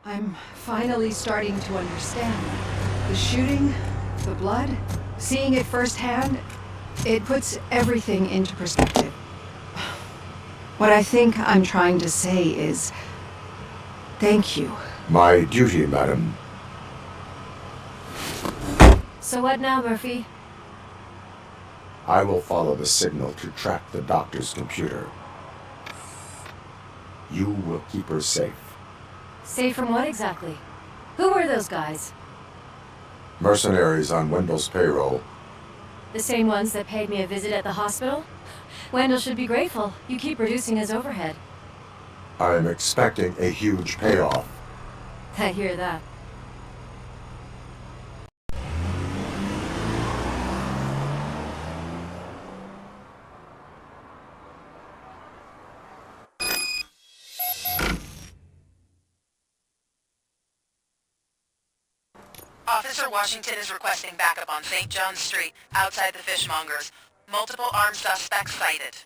I'm finally starting to understand. The shooting, the blood, seeing it firsthand, it puts everything into perspective. What I think I'm trying to say is, thank you. My duty, madam. So what now, Murphy? I will follow the signal to track the doctor's computer. You will keep her safe. Safe from what exactly? Who were those guys? Mercenaries on Wendell's payroll. The same ones that paid me a visit at the hospital? Wendell should be grateful. You keep reducing his overhead. I'm expecting a huge payoff. I hear that. Officer Washington is requesting backup on St. John's Street, outside the fishmongers. Multiple armed suspects cited.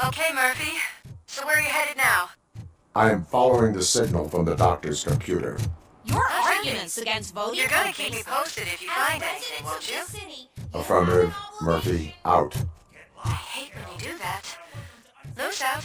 Okay, Murphy. So where are you headed now? I am following the signal from the doctor's computer. Your arguments against voting. You're gonna keep me posted if you find anything, won't you? Affirmative. Murphy, out. I hate when you do that. Loose out.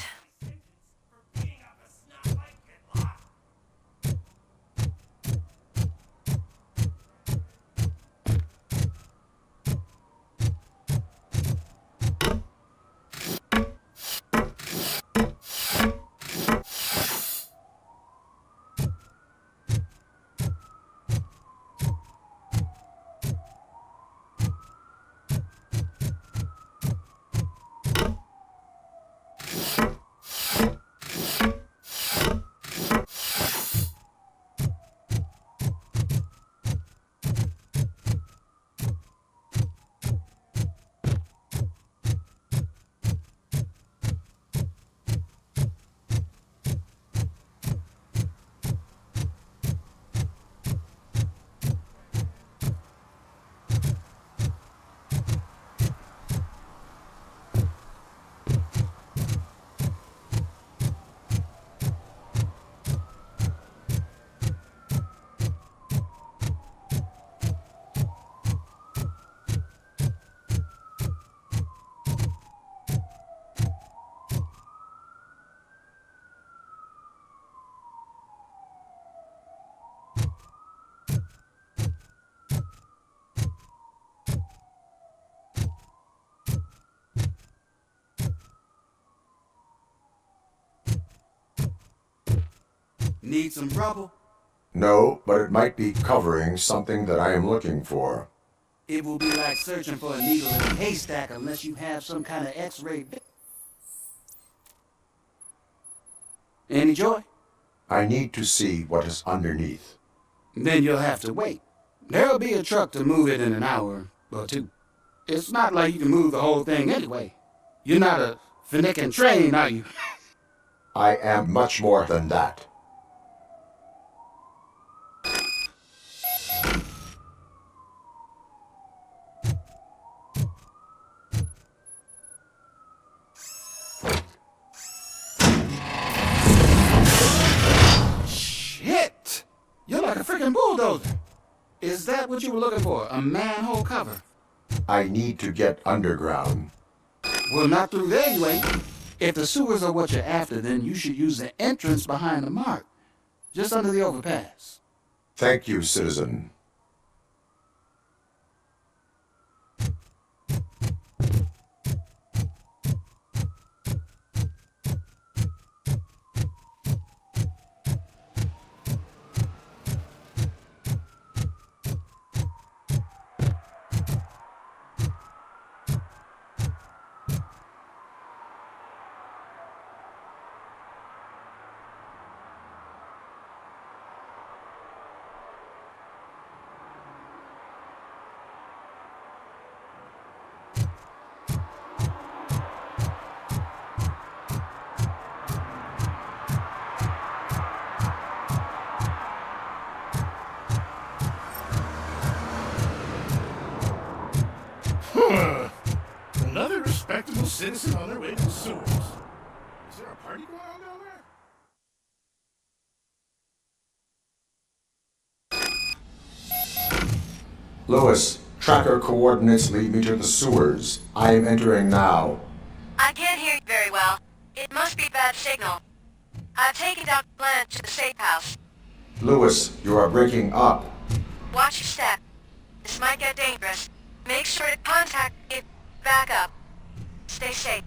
Need some rubble? No, but it might be covering something that I am looking for. It will be like searching for a needle in a haystack unless you have some kind of x-ray. Any joy? I need to see what is underneath. Then you'll have to wait. There'll be a truck to move it in an hour or two. It's not like you can move the whole thing anyway. You're not a finicking train, are you? I am much more than that. Shit! You're like a freaking bulldozer. Is that what you were looking for? A manhole cover? I need to get underground. Well, not through there, you ain't. If the sewers are what you're after, then you should use the entrance behind the mark, just under the overpass. Thank you, citizen. respectable citizen on their way to the sewers. Is there a party going on down there? Lewis, tracker coordinates lead me to the sewers. I am entering now. I can't hear you very well. It must be bad signal. I've taken Dr. Blanche to the safe house. Lewis, you are breaking up. Watch your step. This might get dangerous. Make sure to contact it. Back up. Stay safe.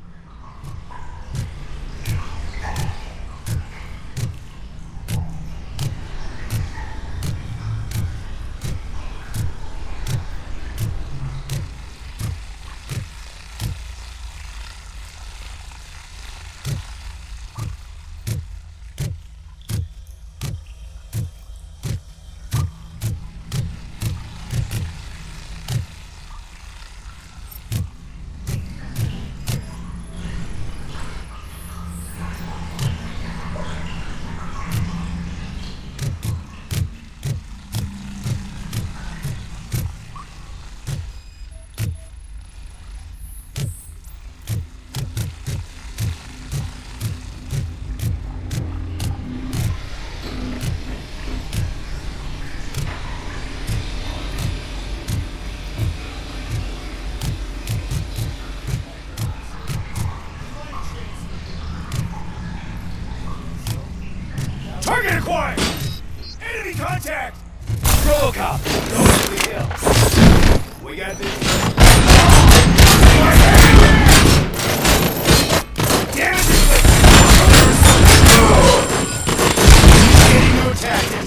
Target acquired! Enemy contact! Robocop! Going to the hills. We got this. Damage inflicted! Getting no tactic.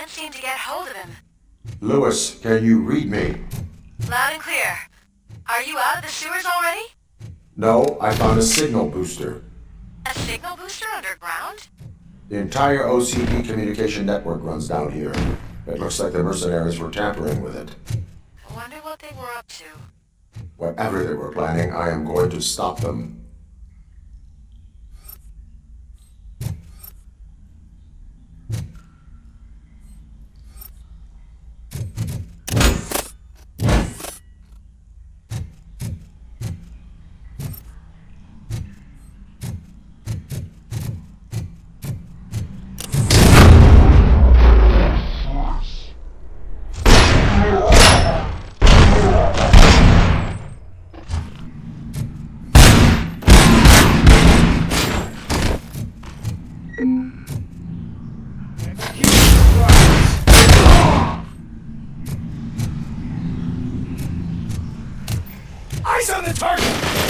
Seem to get hold of him. Lewis, can you read me? Loud and clear. Are you out of the sewers already? No, I found a signal booster. A signal booster underground? The entire OCP communication network runs down here. It looks like the mercenaries were tampering with it. I wonder what they were up to. Whatever they were planning, I am going to stop them. Eyes on the target! Angle!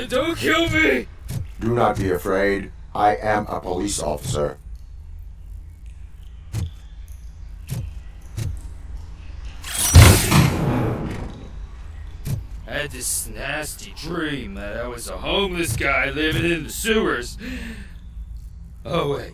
Don't kill me! Do not be afraid. I am a police officer. I had this nasty dream that I was a homeless guy living in the sewers. Oh, wait.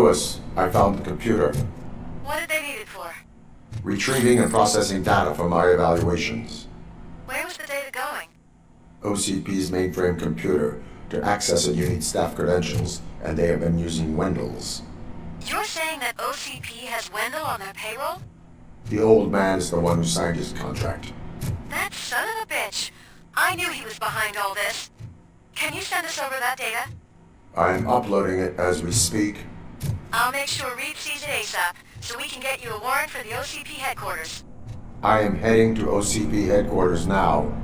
Lewis, I found the computer. What did they need it for? Retrieving and processing data from my evaluations. Where was the data going? OCP's mainframe computer. To access it, you need staff credentials, and they have been using Wendell's. You're saying that OCP has Wendell on their payroll? The old man is the one who signed his contract. That son of a bitch. I knew he was behind all this. Can you send us over that data? I am uploading it as we speak. I'll make sure Reed sees it ASAP, so we can get you a warrant for the OCP headquarters. I am heading to OCP headquarters now.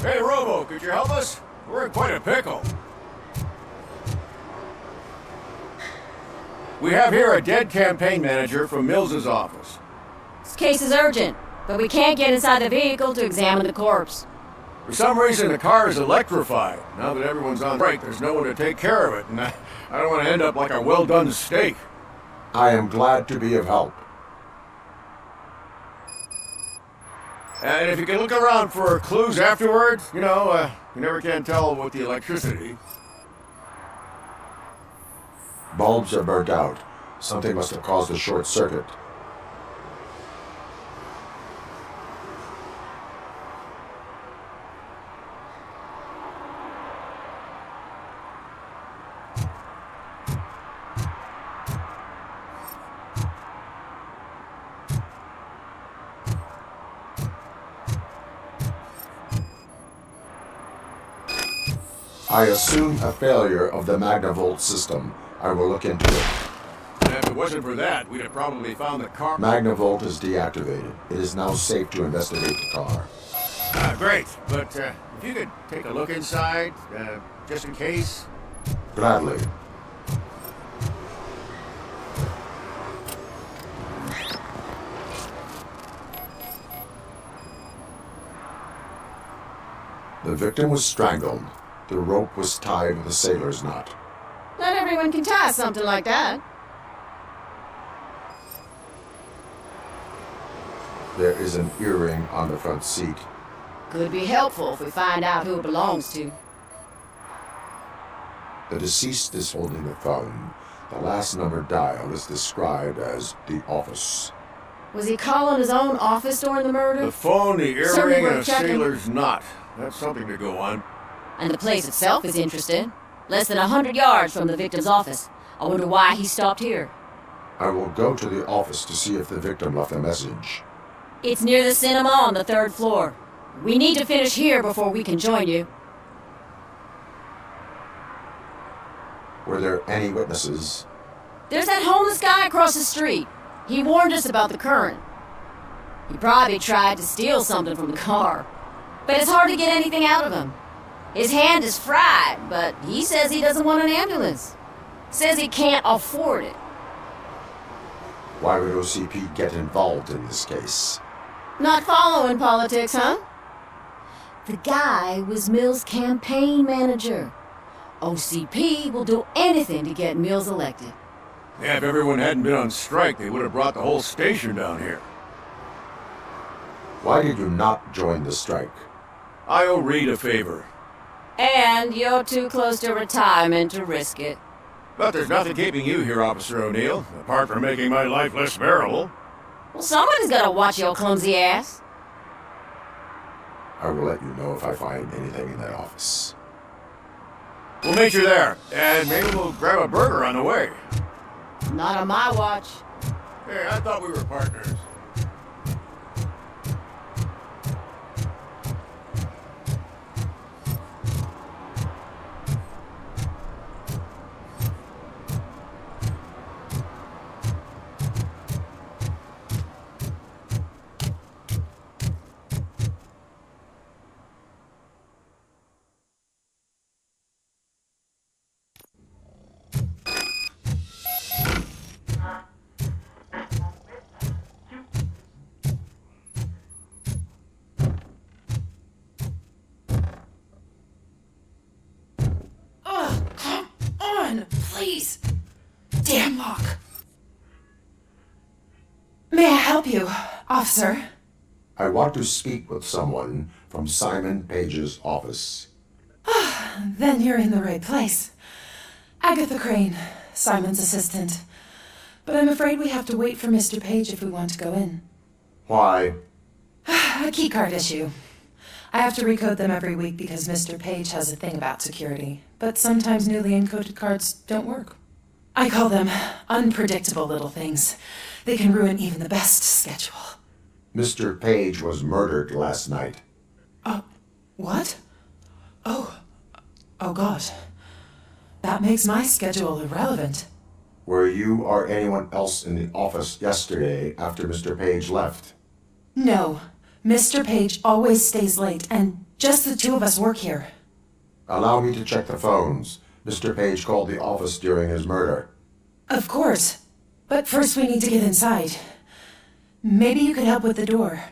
Hey, Robo, could you help us? We're in quite a pickle. We have here a dead campaign manager from Mills's office. This case is urgent, but we can't get inside the vehicle to examine the corpse. For some reason, the car is electrified. Now that everyone's on break, there's no one to take care of it, and I don't want to end up like a well-done steak. I am glad to be of help. And if you can look around for clues afterwards, you never can tell with the electricity. Bulbs are burnt out. Something must have caused a short circuit. I assume a failure of the Magnavolt system. I will look into it. And if it wasn't for that, we'd have probably found the car. Magnavolt is deactivated. It is now safe to investigate the car. Great. But if you could take a look inside, just in case. Gladly. The victim was strangled. The rope was tied with a sailor's knot. Not everyone can tie something like that. There is an earring on the front seat. Could be helpful if we find out who it belongs to. The deceased is holding the phone. The last number dialed is described as the office. Was he calling his own office during the murder? The phone, the Certainly earring, worth and a checking. sailor's knot. That's something to go on. And the place itself is interesting. Less than 100 yards from the victim's office. I wonder why he stopped here. I will go to the office to see if the victim left a message. It's near the cinema on the 3rd floor. We need to finish here before we can join you. Were there any witnesses? There's that homeless guy across the street. He warned us about the current. He probably tried to steal something from the car. But it's hard to get anything out of him. His hand is fried, but he says he doesn't want an ambulance. Says he can't afford it. Why would OCP get involved in this case? Not following politics, huh? The guy was Mills' campaign manager. OCP will do anything to get Mills elected. Yeah, if everyone hadn't been on strike, they would have brought the whole station down here. Why did you not join the strike? I owe Reed a favor. And you're too close to retirement to risk it. But there's nothing keeping you here, Officer O'Neill, apart from making my life less bearable. Well, somebody's gotta watch your clumsy ass. I will let you know if I find anything in that office. We'll meet you there, and maybe we'll grab a burger on the way. Not on my watch. Hey, I thought we were partners. Please. Damn lock. May I help you, officer? I want to speak with someone from Simon Page's office. Then you're in the right place. Agatha Crane, Simon's assistant. But I'm afraid we have to wait for Mr. Page if we want to go in. Why? A keycard issue. I have to recode them every week because Mr. Page has a thing about security. But sometimes newly encoded cards don't work. I call them unpredictable little things. They can ruin even the best schedule. Mr. Page was murdered last night. What? Oh God. That makes my schedule irrelevant. Were you or anyone else in the office yesterday after Mr. Page left? No. Mr. Page always stays late, and just the two of us work here. Allow me to check the phones. Mr. Page called the office during his murder. Of course. But first we need to get inside. Maybe you could help with the door.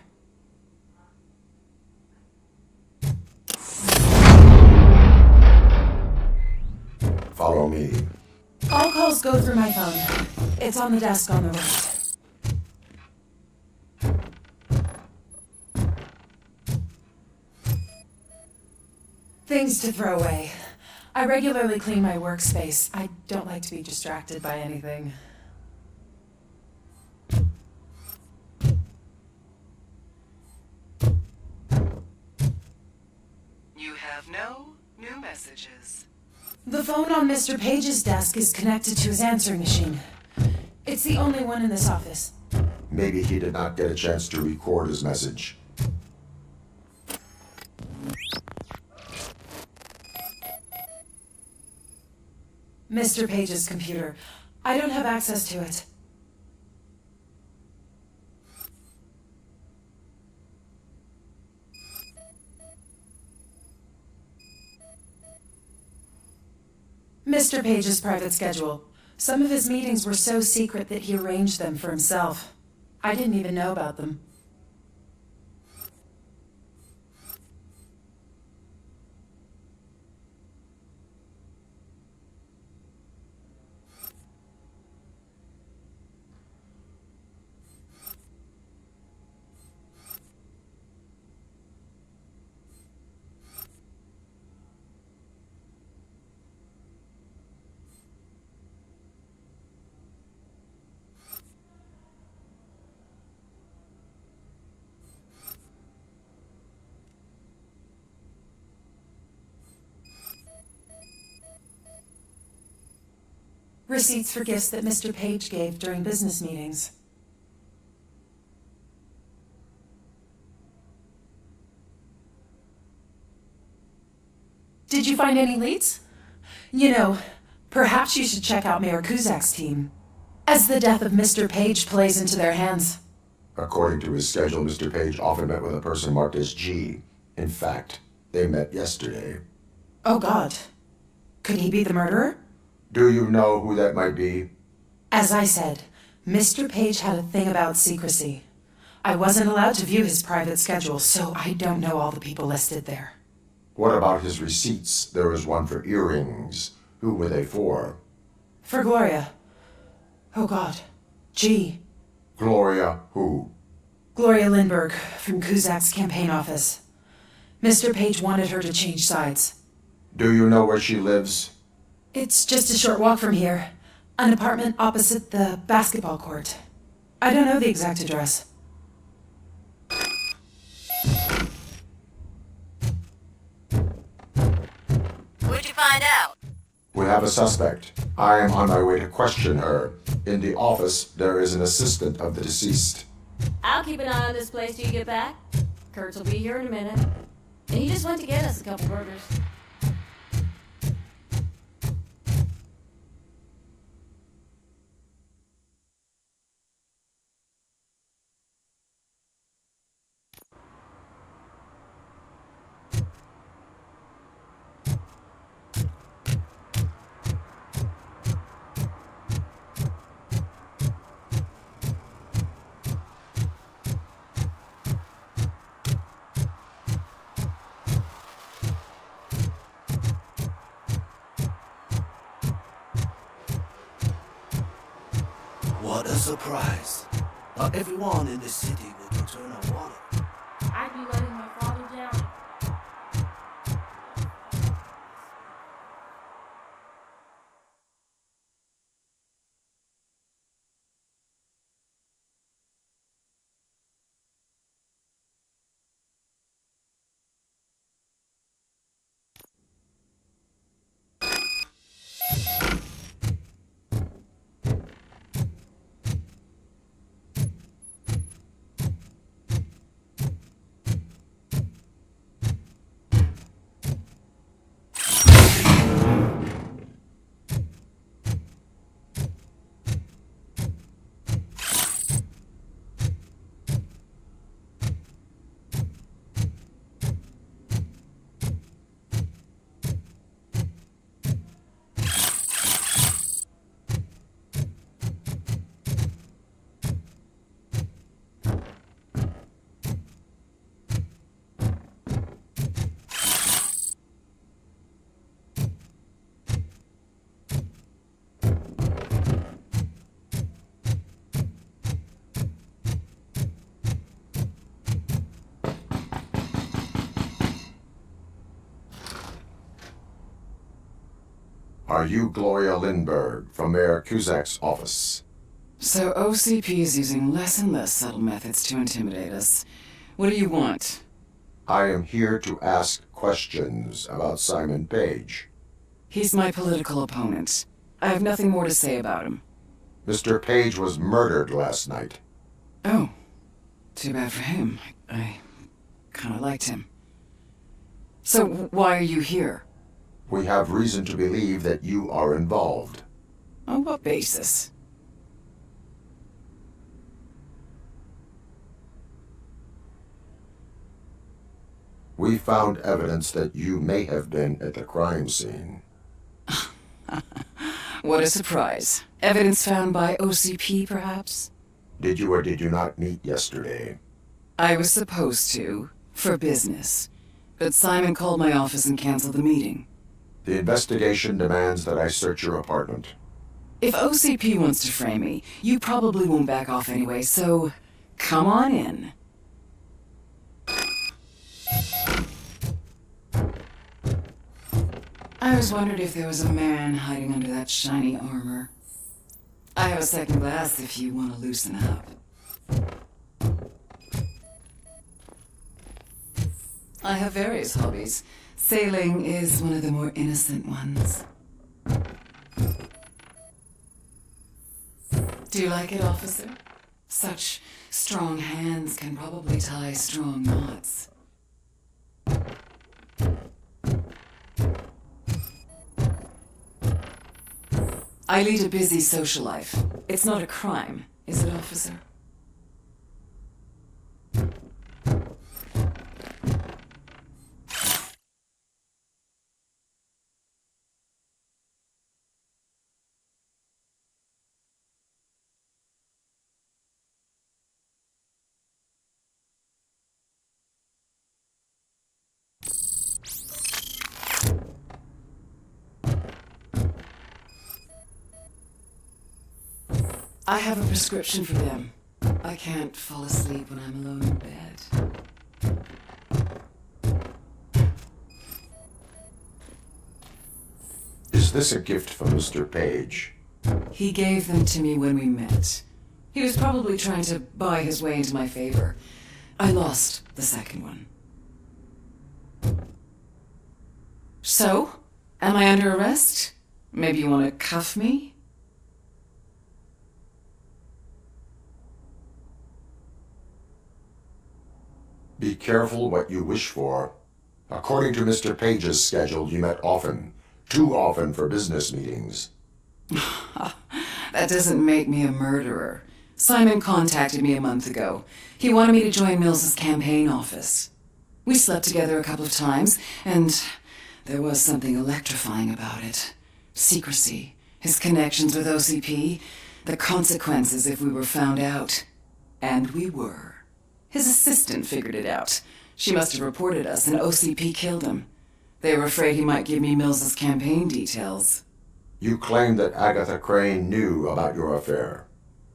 Follow me. All calls go through my phone. It's on the desk on the right. Things to throw away. I regularly clean my workspace. I don't like to be distracted by anything. You have no new messages. The phone on Mr. Page's desk is connected to his answering machine. It's the only one in this office. Maybe he did not get a chance to record his message. Mr. Page's computer. I don't have access to it. Mr. Page's private schedule. Some of his meetings were so secret that he arranged them for himself. I didn't even know about them. Receipts for gifts that Mr. Page gave during business meetings. Did you find any leads? You know, perhaps you should check out Mayor Kuzak's team, as the death of Mr. Page plays into their hands. According to his schedule, Mr. Page often met with a person marked as G. In fact, they met yesterday. Oh God. Could he be the murderer? Do you know who that might be? As I said, Mr. Page had a thing about secrecy. I wasn't allowed to view his private schedule, so I don't know all the people listed there. What about his receipts? There was one for earrings. Who were they for? For Gloria. Oh God. G. Gloria who? Gloria Lindbergh from Kuzak's campaign office. Mr. Page wanted her to change sides. Do you know where she lives? It's just a short walk from here. An apartment opposite the basketball court. I don't know the exact address. What'd you find out? We have a suspect. I am on my way to question her. In the office, there is an assistant of the deceased. I'll keep an eye on this place till you get back. Kurtz will be here in a minute. And he just went to get us a couple burgers. What a surprise. Not everyone in the city will return our water. I'd be letting my father down. Are you Gloria Lindbergh from Mayor Cusack's office? So OCP is using less and less subtle methods to intimidate us. What do you want? I am here to ask questions about Simon Page. He's my political opponent. I have nothing more to say about him. Mr. Page was murdered last night. Oh, too bad for him. I kind of liked him. So why are you here? We have reason to believe that you are involved. On what basis? We found evidence that you may have been at the crime scene. What a surprise. Evidence found by OCP, perhaps? Did you or did you not meet yesterday? I was supposed to, for business. But Simon called my office and canceled the meeting. The investigation demands that I search your apartment. If OCP wants to frame me, you probably won't back off anyway, so come on in. I was wondering if there was a man hiding under that shiny armor. I have a second glass if you want to loosen up. I have various hobbies. Sailing is one of the more innocent ones. Do you like it, officer? Such strong hands can probably tie strong knots. I lead a busy social life. It's not a crime, is it, officer? I have a prescription for them. I can't fall asleep when I'm alone in bed. Is this a gift from Mr. Page? He gave them to me when we met. He was probably trying to buy his way into my favor. I lost the second one. So, am I under arrest? Maybe you want to cuff me? Be careful what you wish for. According to Mr. Page's schedule, you met often. Too often for business meetings. That doesn't make me a murderer. Simon contacted me a month ago. He wanted me to join Mills's campaign office. We slept together a couple of times, and there was something electrifying about it. Secrecy, his connections with OCP, the consequences if we were found out. And we were. His assistant figured it out. She must have reported us, and OCP killed him. They were afraid he might give me Mills's campaign details. You claim that Agatha Crane knew about your affair.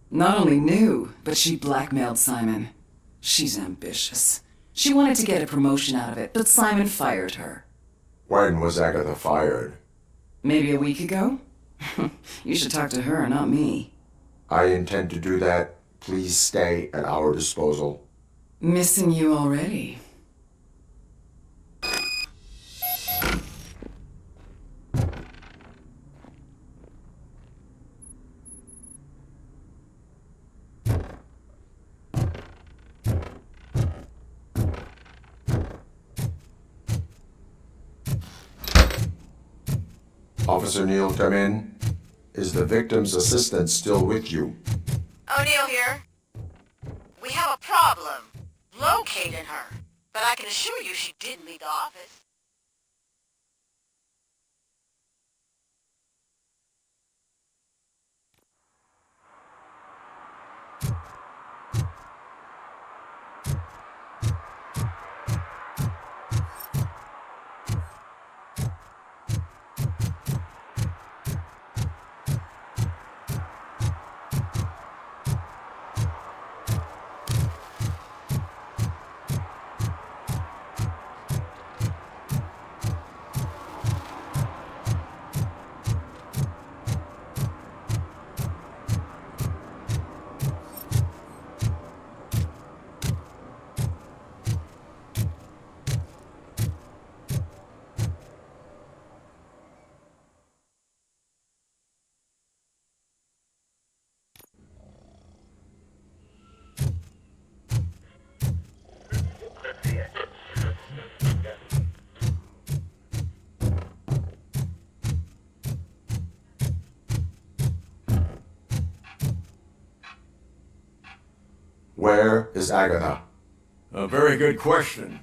Not only knew, but she blackmailed Simon. She's ambitious. She wanted to get a promotion out of it, but Simon fired her. When was Agatha fired? Maybe a week ago? You should talk to her, not me. I intend to do that. Please stay at our disposal. Missing you already. Officer Neal, come in. Is the victim's assistant still with you? O'Neill here. We have a problem locating her, but I can assure you she didn't leave the office. Where is Agatha? A very good question.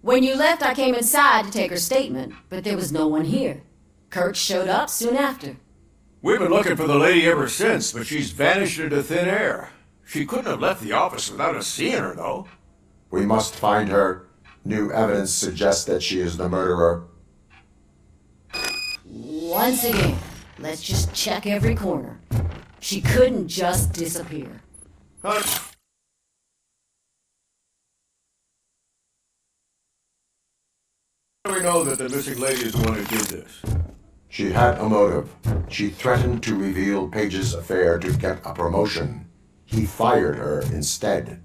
When you left, I came inside to take her statement, but there was no one here. Kurt showed up soon after. We've been looking for the lady ever since, but she's vanished into thin air. She couldn't have left the office without us seeing her, though. We must find her. New evidence suggests that she is the murderer. Once again, let's just check every corner. She couldn't just disappear. How do we know that the missing lady is the one who did this? She had a motive. She threatened to reveal Page's affair to get a promotion. He fired her instead.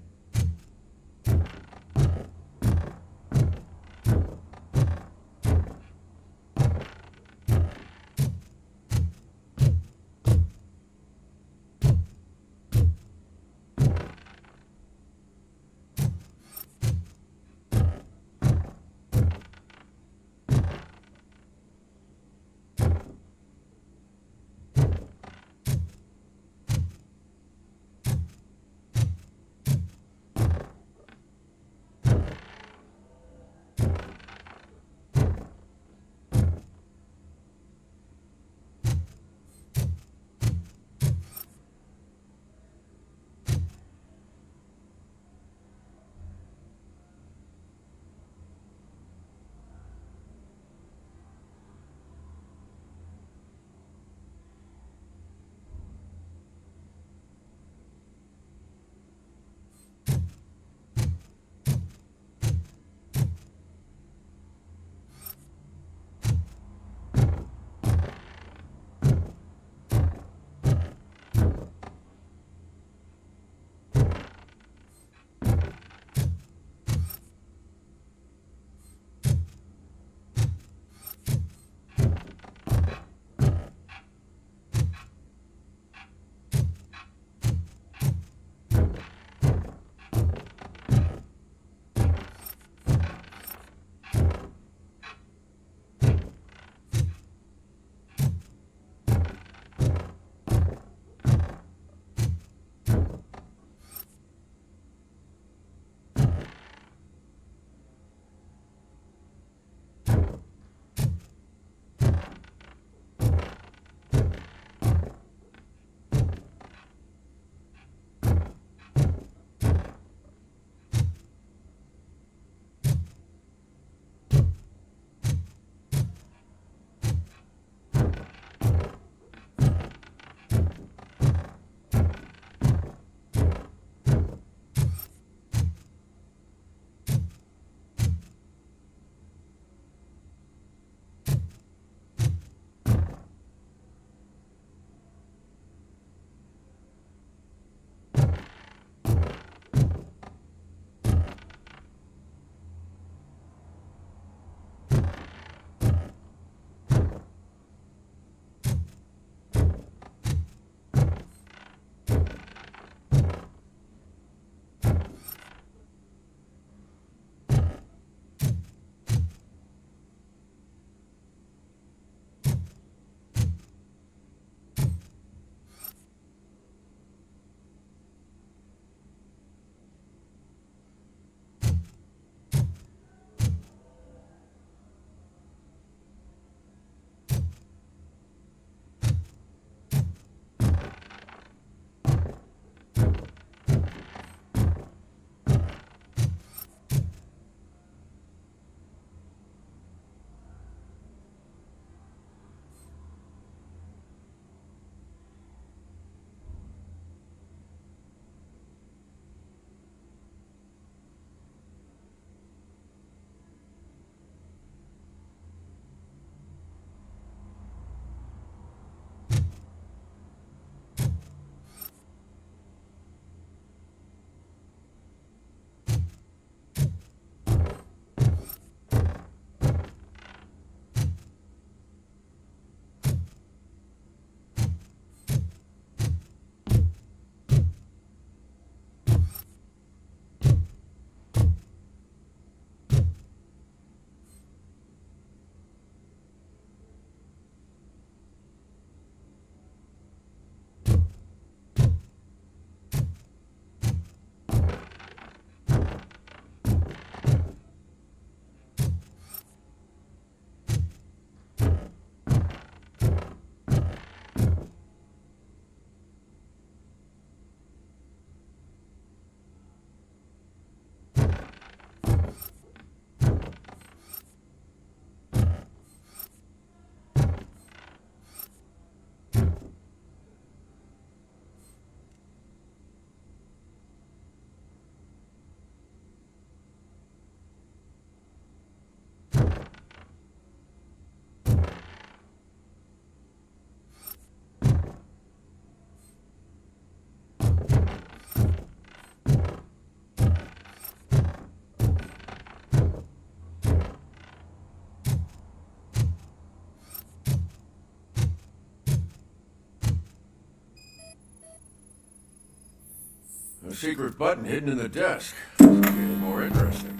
secret button hidden in the desk. This is getting more interesting.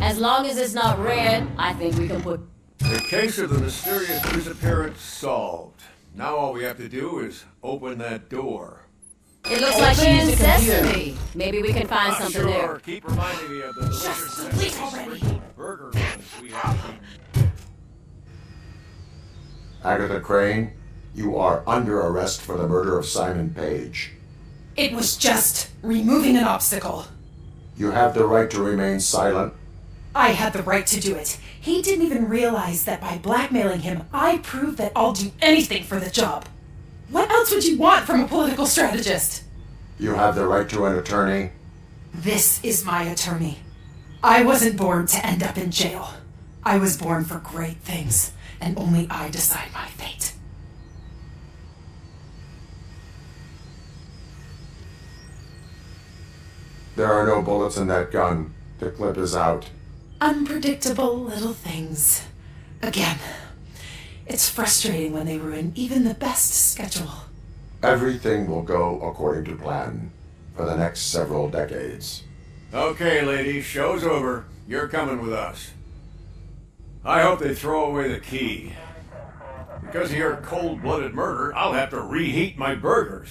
As long as it's not red, I think we can put... The case of the mysterious disappearance solved. Now all we have to do is open that door. It looks like she used sesame. Maybe we can find something Sure. there. Keep reminding me of the delicious please already. burger buns we have eaten. Agatha Crane, you are under arrest for the murder of Simon Page. It was just removing an obstacle. You have the right to remain silent. I had the right to do it. He didn't even realize that by blackmailing him, I proved that I'll do anything for the job. What else would you want from a political strategist? You have the right to an attorney. This is my attorney. I wasn't born to end up in jail. I was born for great things, and only I decide my fate. There are no bullets in that gun. The clip is out. Unpredictable little things. Again, it's frustrating when they ruin even the best schedule. Everything will go according to plan for the next several decades. Okay, ladies, show's over. You're coming with us. I hope they throw away the key. Because of your cold-blooded murder, I'll have to reheat my burgers.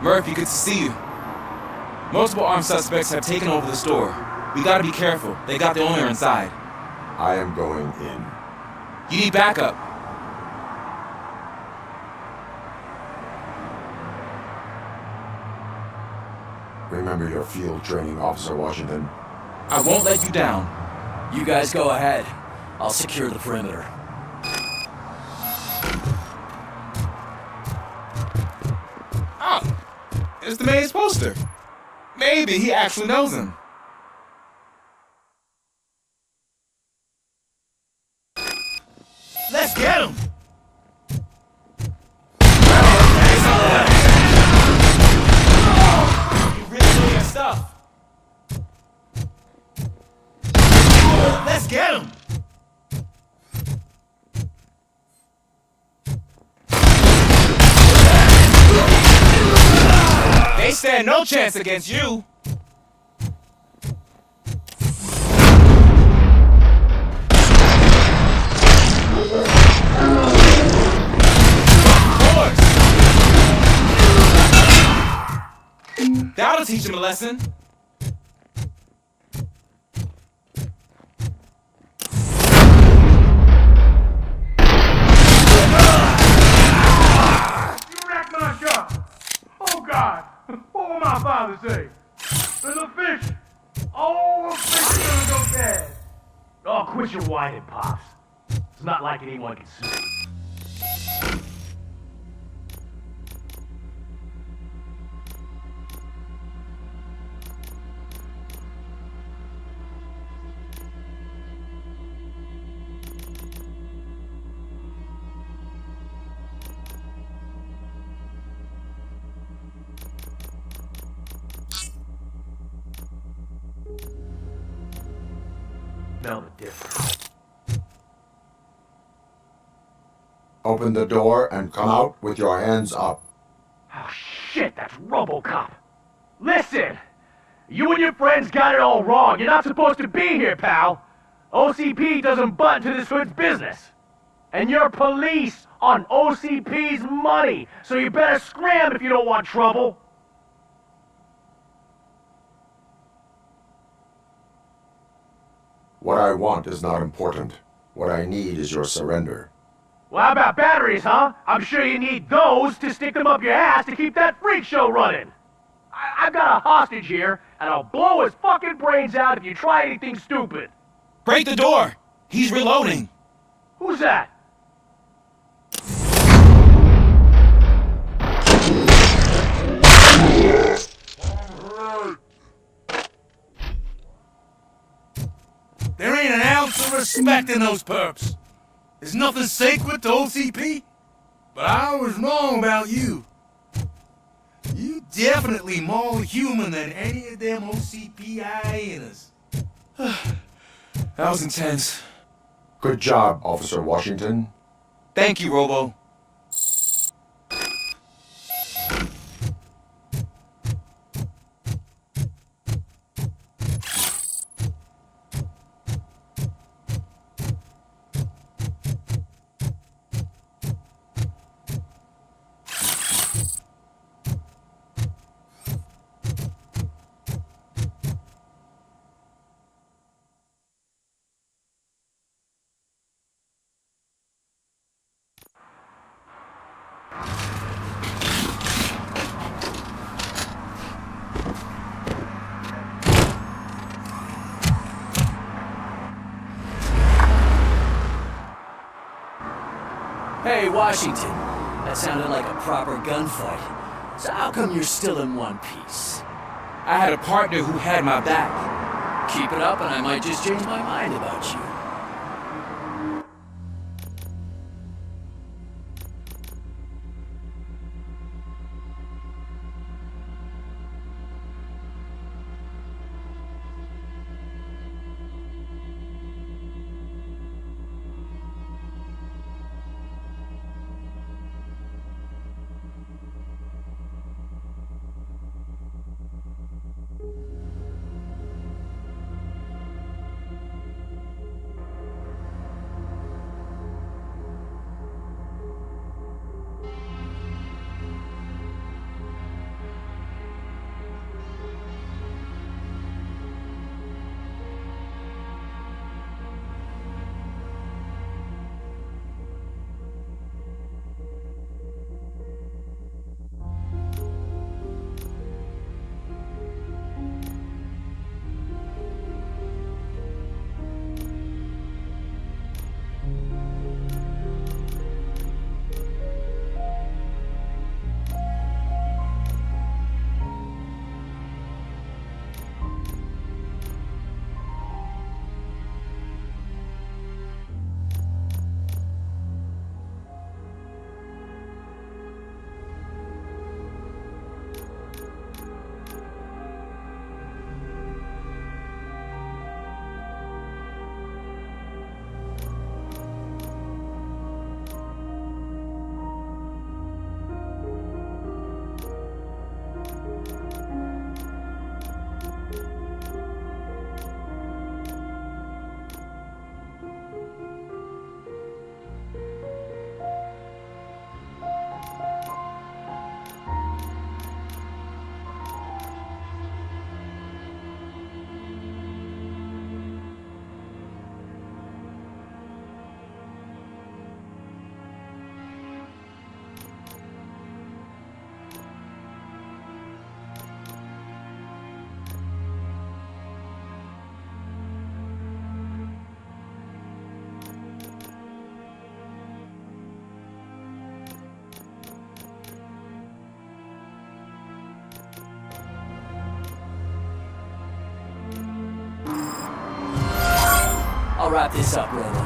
Murphy, good to see you. Multiple armed suspects have taken over the store. We gotta be careful. They got the owner inside. I am going in. You need backup. Remember your field training, Officer Washington. I won't let you down. You guys go ahead. I'll secure the perimeter. Oh, it's the mayor's poster. Maybe he actually knows him. Let's get him! You really know your stuff. Let's get him! They stand no chance against you. That'll teach him a lesson. You wrecked my shop! Oh God! What will my father say? There's a fish! Oh, a fish is gonna go bad! Oh, quit your whining, Pops. It's not like anyone can see. Smell the difference. Open the door and come out with your hands up. Oh shit, that's Robocop! Listen! You and your friends got it all wrong. You're not supposed to be here, pal. OCP doesn't butt into this hood's business. And you're police on OCP's money, so you better scram if you don't want trouble. What I want is not important. What I need is your surrender. Well, how about batteries, huh? I'm sure you need those to stick them up your ass to keep that freak show running. I've got a hostage here, and I'll blow his fucking brains out if you try anything stupid. Break the door! He's reloading! Who's that? There ain't an ounce of respect in those perps. There's nothing sacred to OCP. But I was wrong about you. You definitely more human than any of them OCP hyenas. That was intense. Good job, Officer Washington. Thank you, Robo. Hey, Washington. That sounded like a proper gunfight. So how come you're still in one piece? I had a partner who had my back. Keep it up and I might just change my mind about you. wrap this up, Robo. You can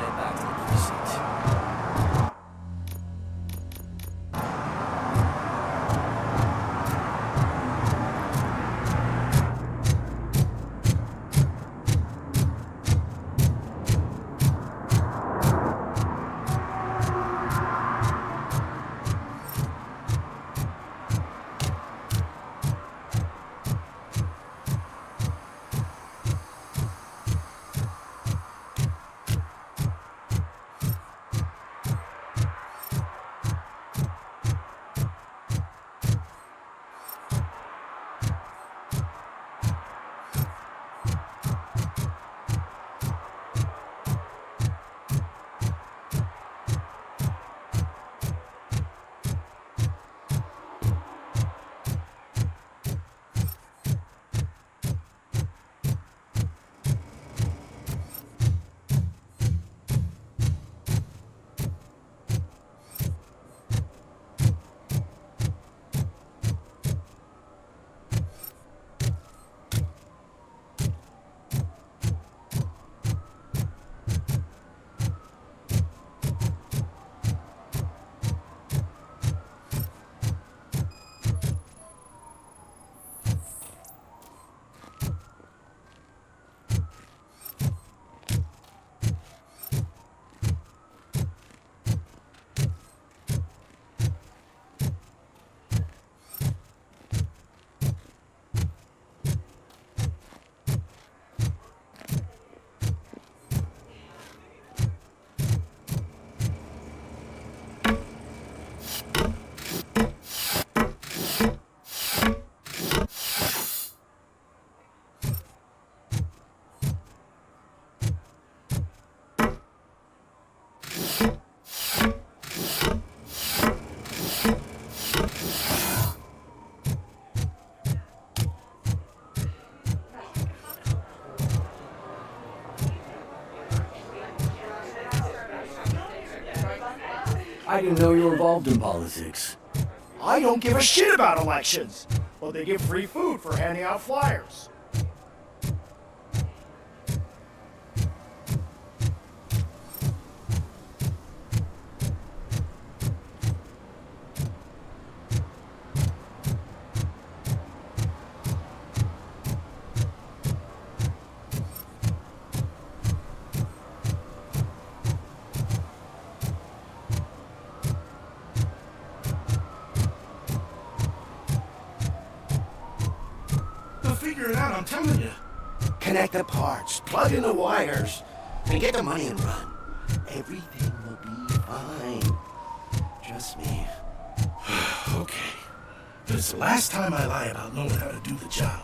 head back to the precinct. I didn't know you were involved in politics. I don't give a shit about elections, but they give free food for handing out flyers. Figure it out, I'm telling you. Connect the parts, plug in the wires, and get the money and run. Everything will be fine. Trust me. Okay. But it's the last time I lie about knowing how to do the job.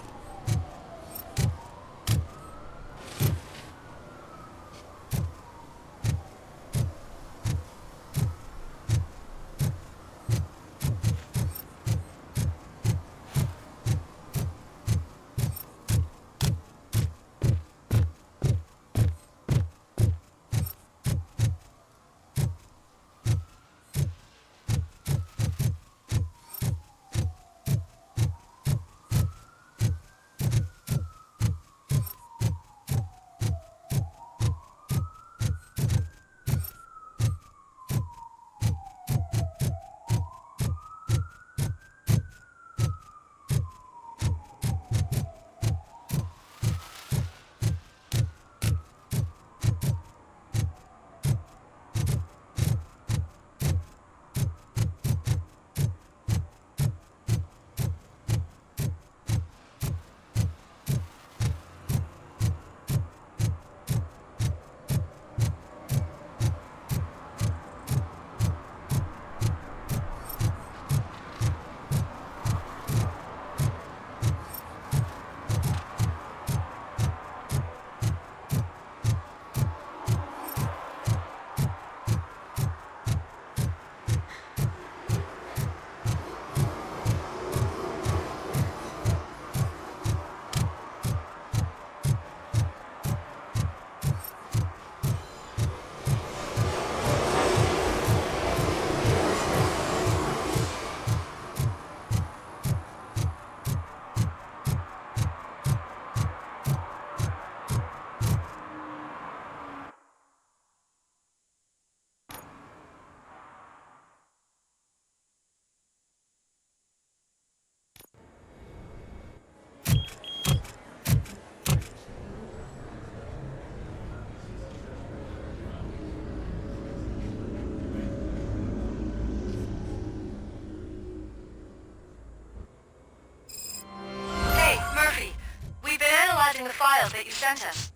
sent us.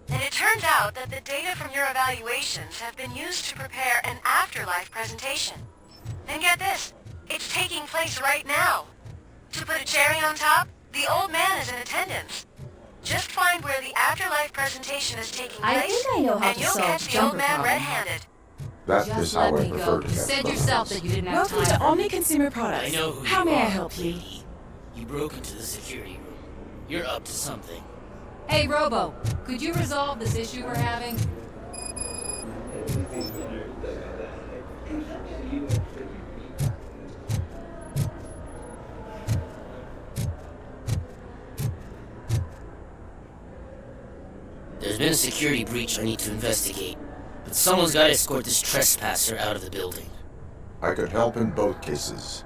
And it turns out that the data from your evaluations have been used to prepare an afterlife presentation. And get this, it's taking place right now. To put a cherry on top, the old man is in attendance. Just find where the afterlife presentation is taking place, I think I know how and to you'll solve catch the old jumper man problem. red-handed. That Just is how let I me prefer go. to You get said criminals. yourself that you didn't have Welcome time. to Omni Consumer Products. I know who How you may I are, help you? lady. You broke into the security room. You're up to something. Hey, Robo, could you resolve this issue we're having? There's been a security breach I need to investigate, but someone's got to escort this trespasser out of the building. I could help in both cases.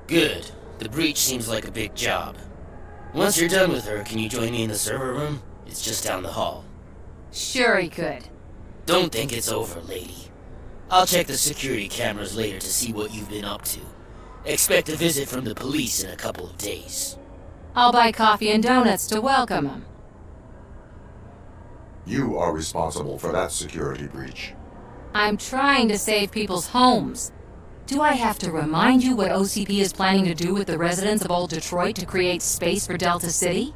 Good. The breach seems like a big job. Once you're done with her, can you join me in the server room? It's just down the hall. Sure he could. Don't think it's over, lady. I'll check the security cameras later to see what you've been up to. Expect a visit from the police in a couple of days. I'll buy coffee and donuts to welcome him. You are responsible for that security breach. I'm trying to save people's homes. Do I have to remind you what OCP is planning to do with the residents of Old Detroit to create space for Delta City?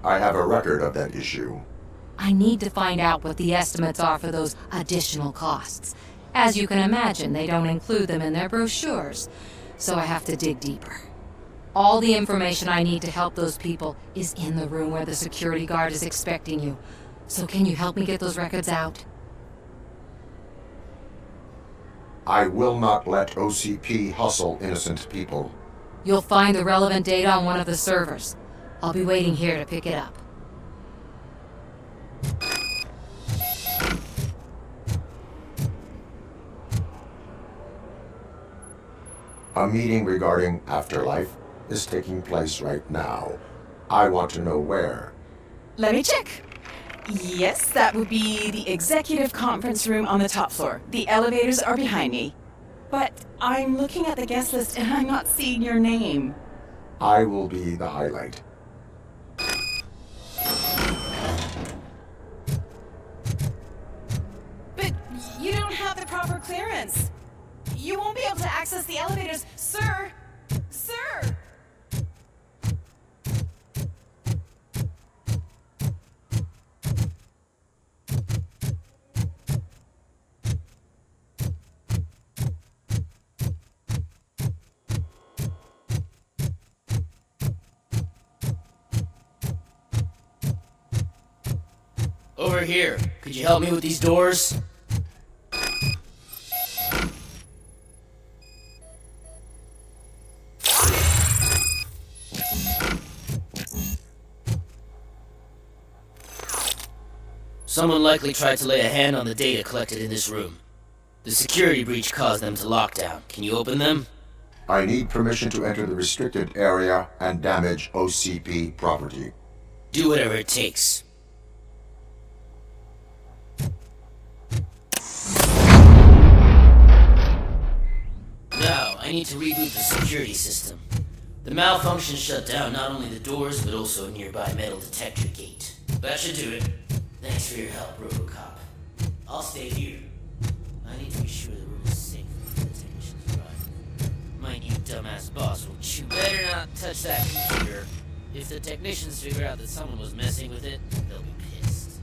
I have a record of that issue. I need to find out what the estimates are for those additional costs. As you can imagine, they don't include them in their brochures, so I have to dig deeper. All the information I need to help those people is in the room where the security guard is expecting you. So can you help me get those records out? I will not let OCP hustle innocent people. You'll find the relevant data on one of the servers. I'll be waiting here to pick it up. A meeting regarding afterlife is taking place right now. I want to know where. Let me check. Yes, that would be the executive conference room on the top floor. The elevators are behind me. But I'm looking at the guest list and I'm not seeing your name. I will be the highlight. But you don't have the proper clearance. You won't be able to access the elevators, sir. Sir! Over here. Could you help me with these doors? Someone likely tried to lay a hand on the data collected in this room. The security breach caused them to lock down. Can you open them? I need permission to enter the restricted area and damage OCP property. Do whatever it takes. Now, I need to reboot the security system. The malfunction shut down not only the doors, but also a nearby metal detector gate. That should do it. Thanks for your help, Robocop. I'll stay here. I need to be sure the room is safe before the technicians arrive. My new dumbass boss will chew. Better not touch that computer. If the technicians figure out that someone was messing with it, they'll be pissed.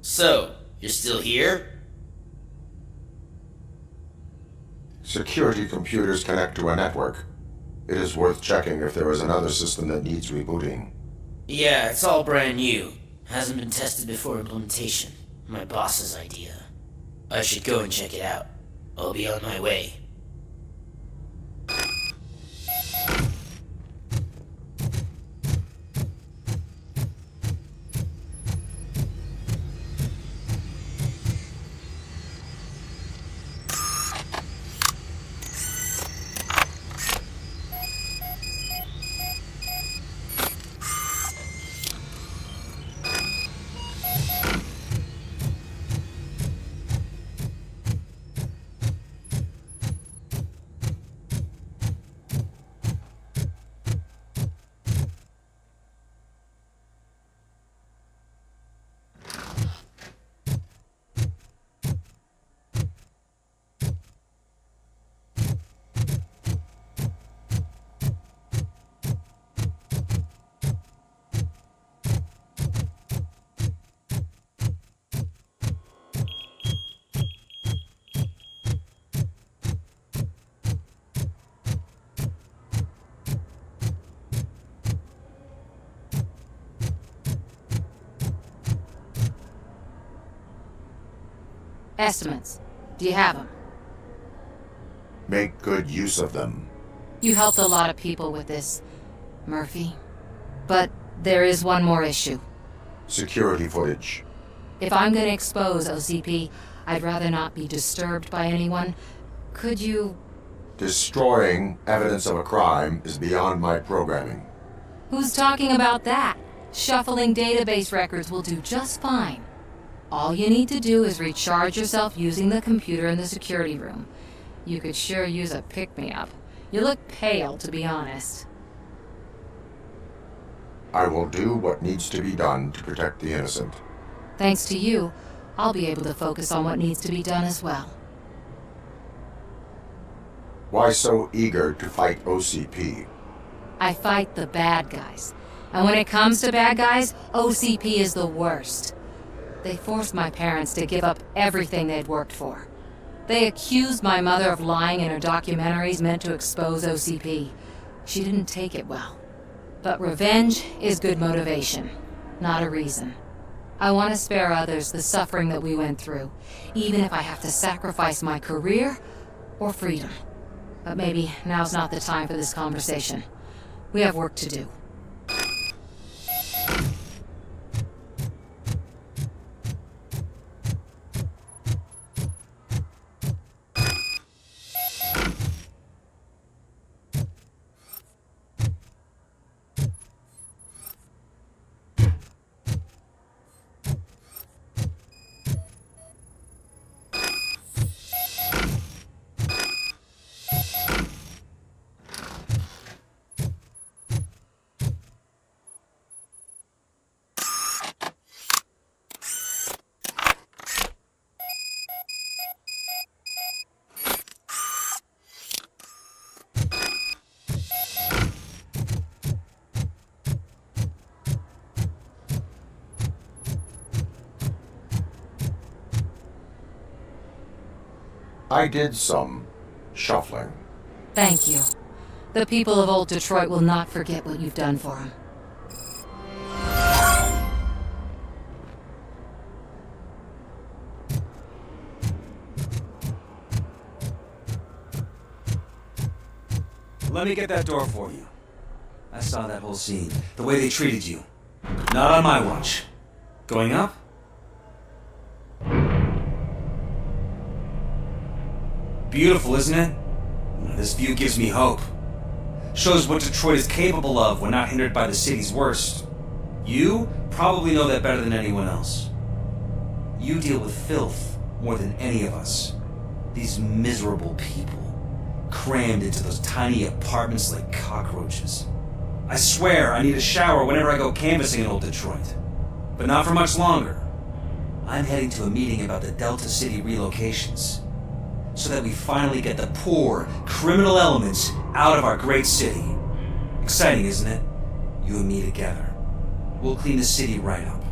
So, you're still here? Security computers connect to a network. It is worth checking if there is another system that needs rebooting. Yeah, it's all brand new. Hasn't been tested before implementation. My boss's idea. I should go and check it out. I'll be on my way. Estimates. Do you have them? Make good use of them. You helped a lot of people with this, Murphy. But there is one more issue. Security footage. If I'm gonna expose OCP, I'd rather not be disturbed by anyone. Could you... Destroying evidence of a crime is beyond my programming. Who's talking about that? Shuffling database records will do just fine. All you need to do is recharge yourself using the computer in the security room. You could sure use a pick-me-up. You look pale, to be honest. I will do what needs to be done to protect the innocent. Thanks to you, I'll be able to focus on what needs to be done as well. Why so eager to fight OCP? I fight the bad guys. And when it comes to bad guys, OCP is the worst. They forced my parents to give up everything they'd worked for. They accused my mother of lying in her documentaries meant to expose OCP. She didn't take it well. But revenge is good motivation, not a reason. I want to spare others the suffering that we went through, even if I have to sacrifice my career or freedom. But maybe now's not the time for this conversation. We have work to do. I did some shuffling. Thank you. The people of Old Detroit will not forget what you've done for them. Let me get that door for you. I saw that whole scene. The way they treated you. Not on my watch. Going up? Beautiful, isn't it? This view gives me hope. Shows what Detroit is capable of when not hindered by the city's worst. You probably know that better than anyone else. You deal with filth more than any of us. These miserable people, crammed into those tiny apartments like cockroaches. I swear I need a shower whenever I go canvassing in Old Detroit. But not for much longer. I'm heading to a meeting about the Delta City relocations, so that we finally get the poor, criminal elements out of our great city. Exciting, isn't it? You and me together. We'll clean the city right up.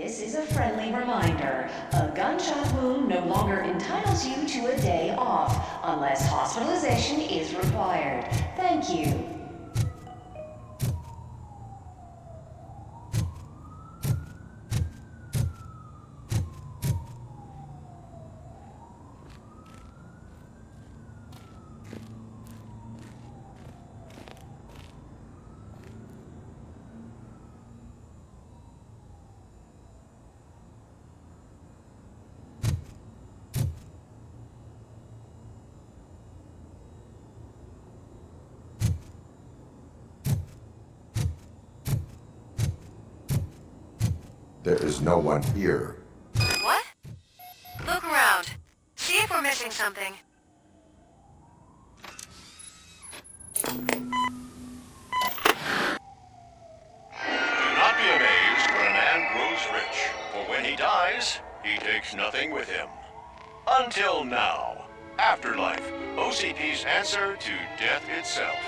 This is a friendly reminder. A gunshot wound no longer entitles you to a day off, unless hospitalization is required. Thank you. There is no one here. What? Look around. See if we're missing something. Do not be amazed when a man grows rich, for when he dies, he takes nothing with him. Until now. Afterlife, OCP's answer to death itself.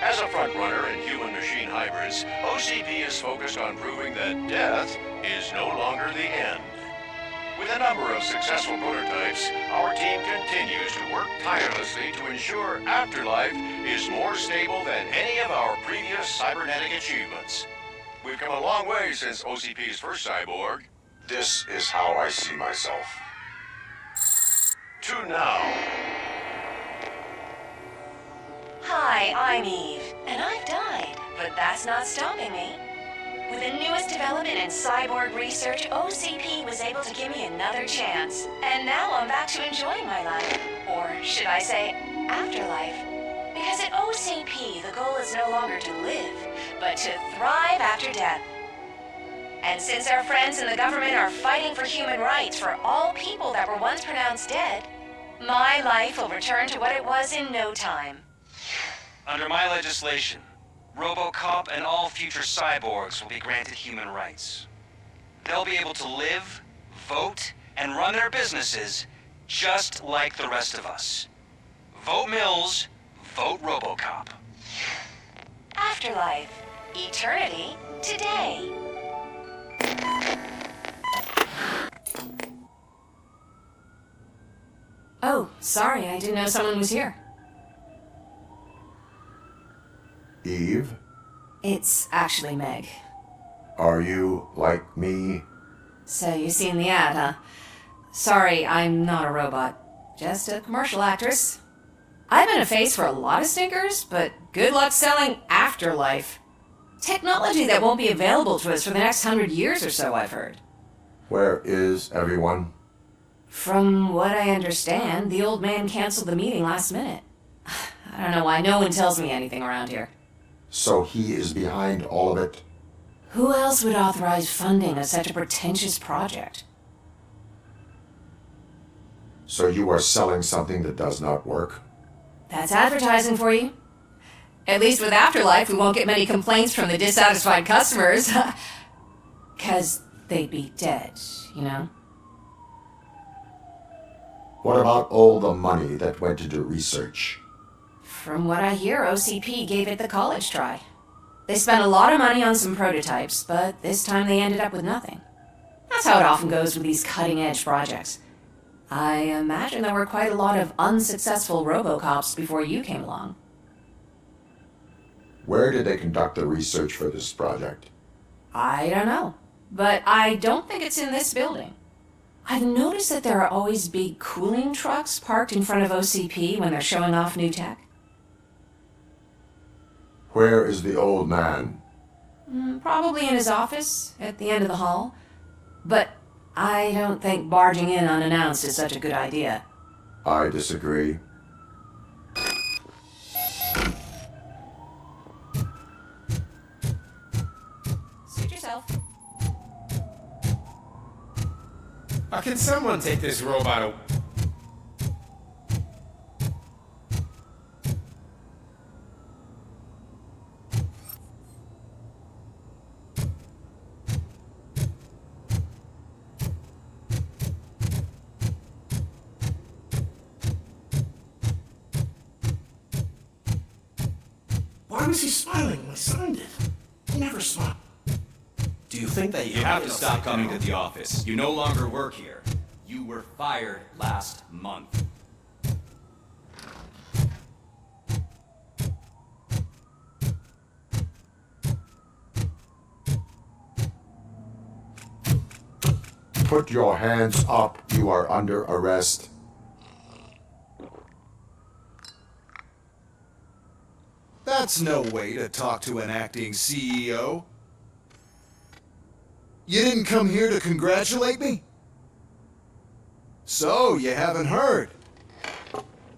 As a frontrunner in human-machine hybrids, OCP is focused on proving that death is no longer the end. With a number of successful prototypes, our team continues to work tirelessly to ensure Afterlife is more stable than any of our previous cybernetic achievements. We've come a long way since OCP's first cyborg. This is how I see myself. To now. Hi, I'm Eve, and I've died, but that's not stopping me. With the newest development in cyborg research, OCP was able to give me another chance. And now I'm back to enjoying my life. Or should I say, afterlife. Because at OCP, the goal is no longer to live, but to thrive after death. And since our friends in the government are fighting for human rights for all people that were once pronounced dead, my life will return to what it was in no time. Under my legislation, Robocop and all future cyborgs will be granted human rights. They'll be able to live, vote, and run their businesses just like the rest of us. Vote Mills, vote Robocop. Afterlife. Eternity. Today. Oh, sorry, I didn't know someone was here. Eve? It's actually Meg. Are you like me? So you seen the ad, huh? Sorry, I'm not a robot. Just a commercial actress. I've been a face for a lot of stinkers, but good luck selling Afterlife. Technology that won't be available to us for the next 100 years or so, I've heard. Where is everyone? From what I understand, the old man canceled the meeting last minute. I don't know why no one tells me anything around here. So he is behind all of it? Who else would authorize funding of such a pretentious project? So you are selling something that does not work? That's advertising for you. At least with Afterlife, we won't get many complaints from the dissatisfied customers. 'Cause they'd be dead, you know? What about all the money that went into research? From what I hear, OCP gave it the college try. They spent a lot of money on some prototypes, but this time they ended up with nothing. That's how it often goes with these cutting-edge projects. I imagine there were quite a lot of unsuccessful Robocops before you came along. Where did they conduct the research for this project? I don't know, but I don't think it's in this building. I've noticed that there are always big cooling trucks parked in front of OCP when they're showing off new tech. Where is the old man? Probably in his office, at the end of the hall. But I don't think barging in unannounced is such a good idea. I disagree. Suit yourself. Can someone take this robot away? Why was he smiling when I signed it? He never smiled. Do you think that You have to stop coming to the office. You no longer work here. You were fired last month. Put your hands up. You are under arrest. That's no way to talk to an acting CEO. You didn't come here to congratulate me? So, you haven't heard.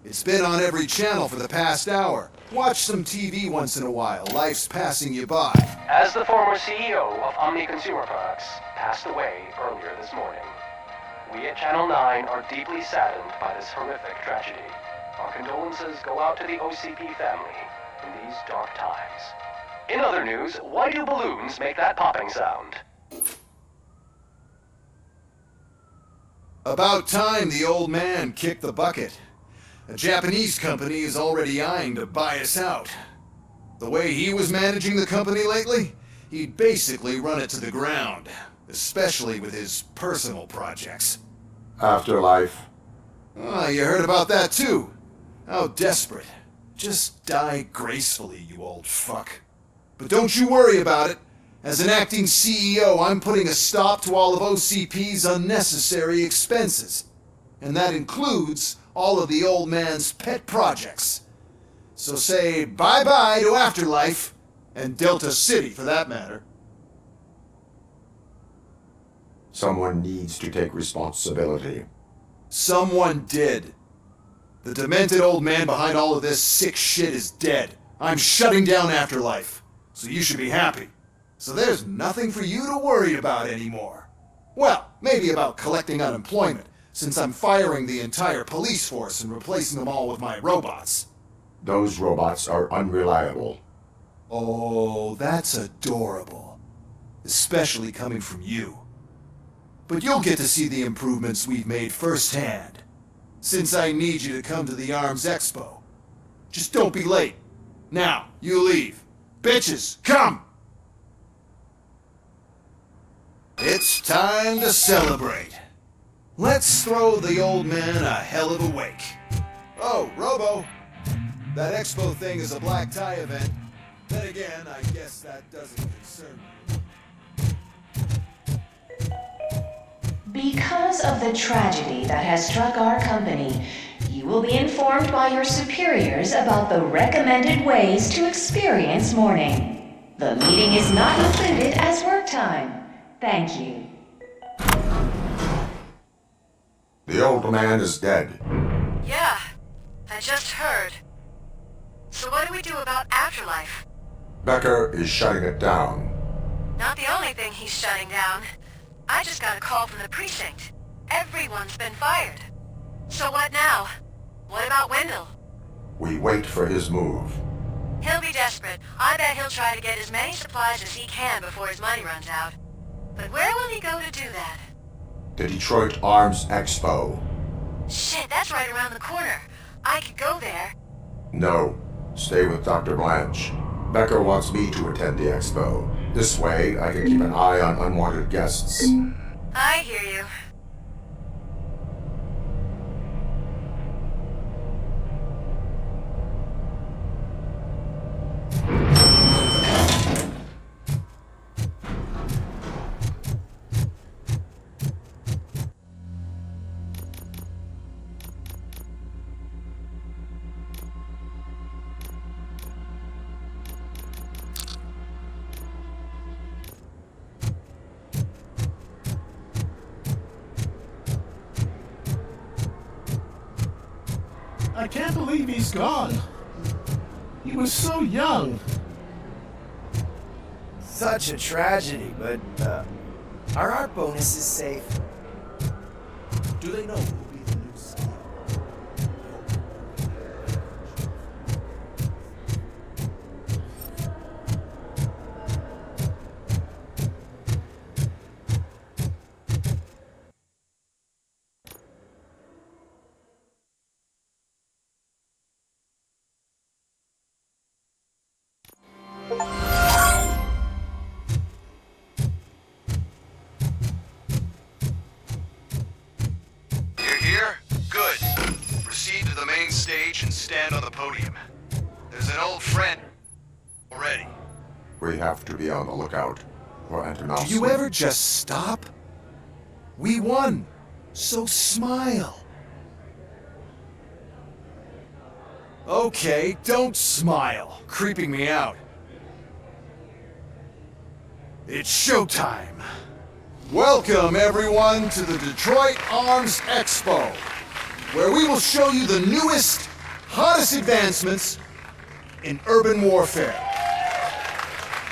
It's been on every channel for the past hour. Watch some TV once in a while. Life's passing you by. As the former CEO of Omni Consumer Products passed away earlier this morning, we at Channel 9 are deeply saddened by this horrific tragedy. Our condolences go out to the OCP family in these dark times. In other news, why do balloons make that popping sound? About time the old man kicked the bucket. A Japanese company is already eyeing to buy us out. The way he was managing the company lately, he'd basically run it to the ground, especially with his personal projects. Afterlife. Ah, you heard about that too. How desperate. Just die gracefully, you old fuck. But don't you worry about it. As an acting CEO, I'm putting a stop to all of OCP's unnecessary expenses. And that includes all of the old man's pet projects. So say bye-bye to Afterlife, and Delta City for that matter. Someone needs to take responsibility. Someone did. The demented old man behind all of this sick shit is dead. I'm shutting down Afterlife, so you should be happy. So there's nothing for you to worry about anymore. Well, maybe about collecting unemployment, since I'm firing the entire police force and replacing them all with my robots. Those robots are unreliable. Oh, that's adorable. Especially coming from you. But you'll get to see the improvements we've made firsthand, since I need you to come to the ARMS Expo. Just don't be late. Now, you leave. Bitches, come! It's time to celebrate. Let's throw the old man a hell of a wake. Oh, Robo, that expo thing is a black tie event. Then again, I guess that doesn't concern me. Because of the tragedy that has struck our company, you will be informed by your superiors about the recommended ways to experience mourning. The meeting is not included as work time. Thank you. The old man is dead. Yeah, I just heard. So what do we do about Afterlife? Becker is shutting it down. Not the only thing he's shutting down. I just got a call from the precinct. Everyone's been fired. So what now? What about Wendell? We wait for his move. He'll be desperate. I bet he'll try to get as many supplies as he can before his money runs out. But where will he go to do that? The Detroit Arms Expo. Shit, that's right around the corner. I could go there. No. Stay with Dr. Blanche. Becker wants me to attend the expo. This way, I can keep an eye on unwanted guests. I hear you. I can't believe he's gone. He was so young. Such a tragedy, but, are our bonuses safe? Do they know who will be the new CEO? on the podium. There's an old friend already. We have to be on the lookout for Antonovsky. Do you ever just stop? We won, so smile. Okay, don't smile. Creeping me out. It's showtime. Welcome, everyone, to the Detroit Arms Expo, where we will show you the newest, hottest advancements in urban warfare.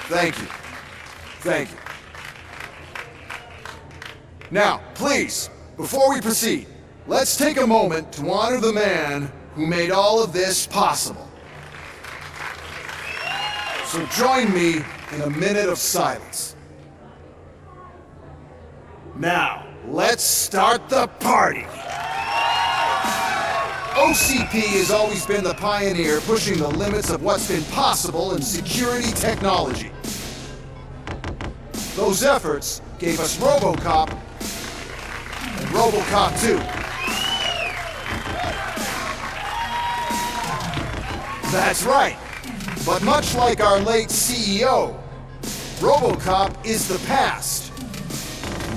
Thank you. Thank you. Now, please, before we proceed, let's take a moment to honor the man who made all of this possible. So join me in a minute of silence. Now, let's start the party! OCP has always been the pioneer pushing the limits of what's been possible in security technology. Those efforts gave us Robocop and Robocop 2. That's right. But much like our late CEO, Robocop is the past.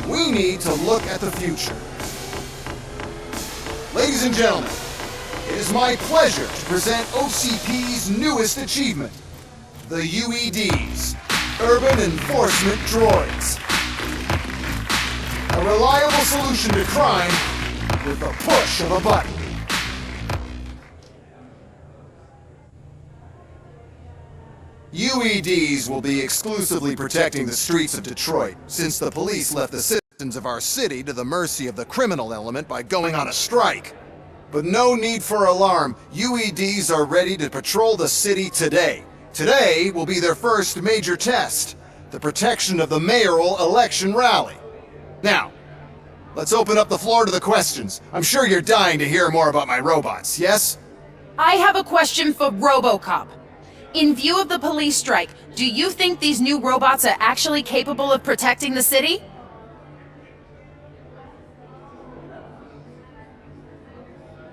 We need to look at the future. Ladies and gentlemen, it is my pleasure to present OCP's newest achievement, the UEDs, Urban Enforcement Droids. A reliable solution to crime with the push of a button. UEDs will be exclusively protecting the streets of Detroit, since the police left the citizens of our city to the mercy of the criminal element by going on a strike. But no need for alarm, UEDs are ready to patrol the city today. Today will be their first major test, the protection of the mayoral election rally. Now, let's open up the floor to the questions. I'm sure you're dying to hear more about my robots, yes? I have a question for Robocop. In view of the police strike, do you think these new robots are actually capable of protecting the city?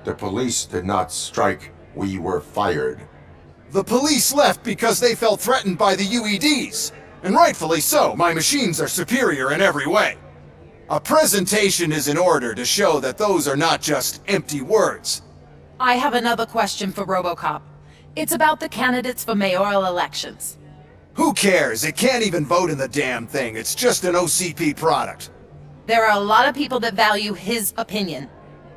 The police did not strike. We were fired. The police left because they felt threatened by the UEDs. And rightfully so, my machines are superior in every way. A presentation is in order to show that those are not just empty words. I have another question for Robocop. It's about the candidates for mayoral elections. Who cares? It can't even vote in the damn thing. It's just an OCP product. There are a lot of people that value his opinion.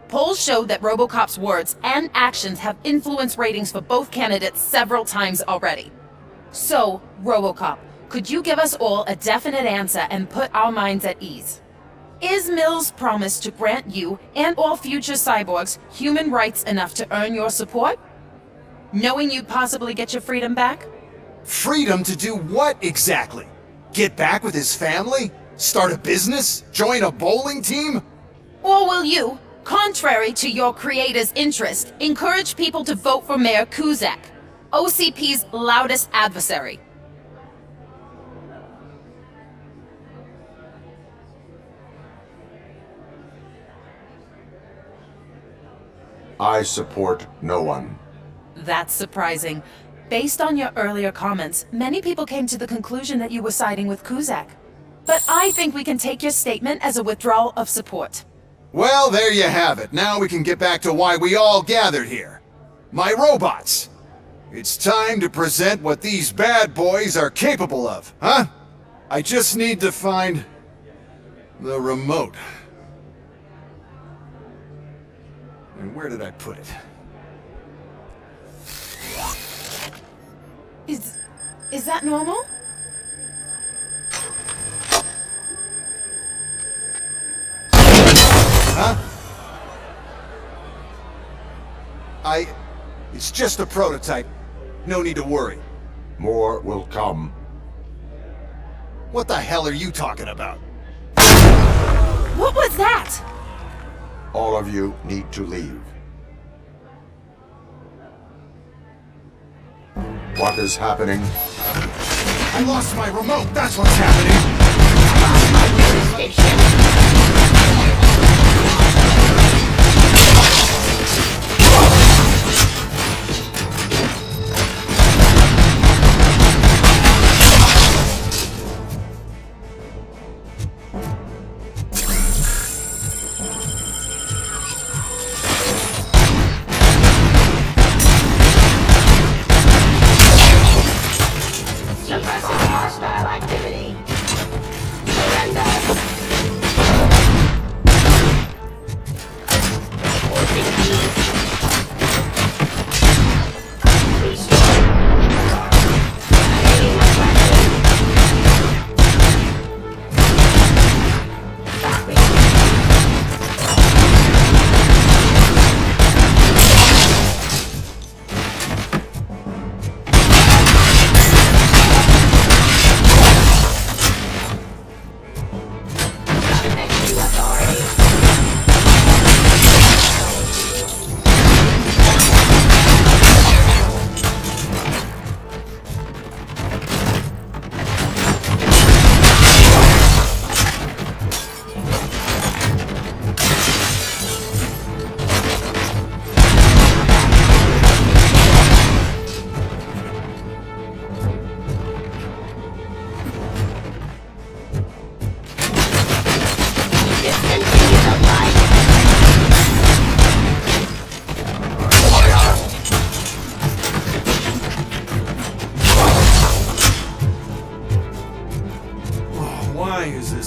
Polls show that Robocop's words and actions have influenced ratings for both candidates several times already. So, Robocop, could you give us all a definite answer and put our minds at ease? Is Mills' promise to grant you and all future cyborgs human rights enough to earn your support? Knowing you'd possibly get your freedom back? Freedom to do what exactly? Get back with his family? Start a business? Join a bowling team? Or will you, contrary to your creator's interest, encourage people to vote for Mayor Kuzak, OCP's loudest adversary? I support no one. That's surprising. Based on your earlier comments, many people came to the conclusion that you were siding with Kuzak. But I think we can take your statement as a withdrawal of support. Well, there you have it. Now we can get back to why we all gathered here. My robots. It's time to present what these bad boys are capable of, huh? I just need to find the remote. And where did I put it? Is that normal? Huh? It's just a prototype. No need to worry. More will come. What the hell are you talking about? What was that? All of you need to leave. What is happening? I lost my remote, that's what's happening!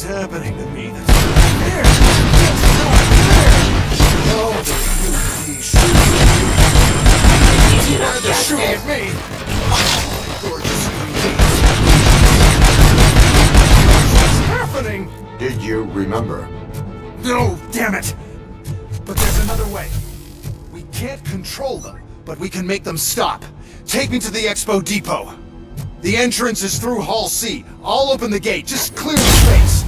happening to me? That's not fair! It's not fair! Oh, the UD shooting at me! Yeah, they're shooting at me! Gorgeous UDs! What's happening? Did you remember? No, damn it! But there's another way. We can't control them, but we can make them stop. Take me to the Expo Depot. The entrance is through Hall C. I'll open the gate. Just clear the space.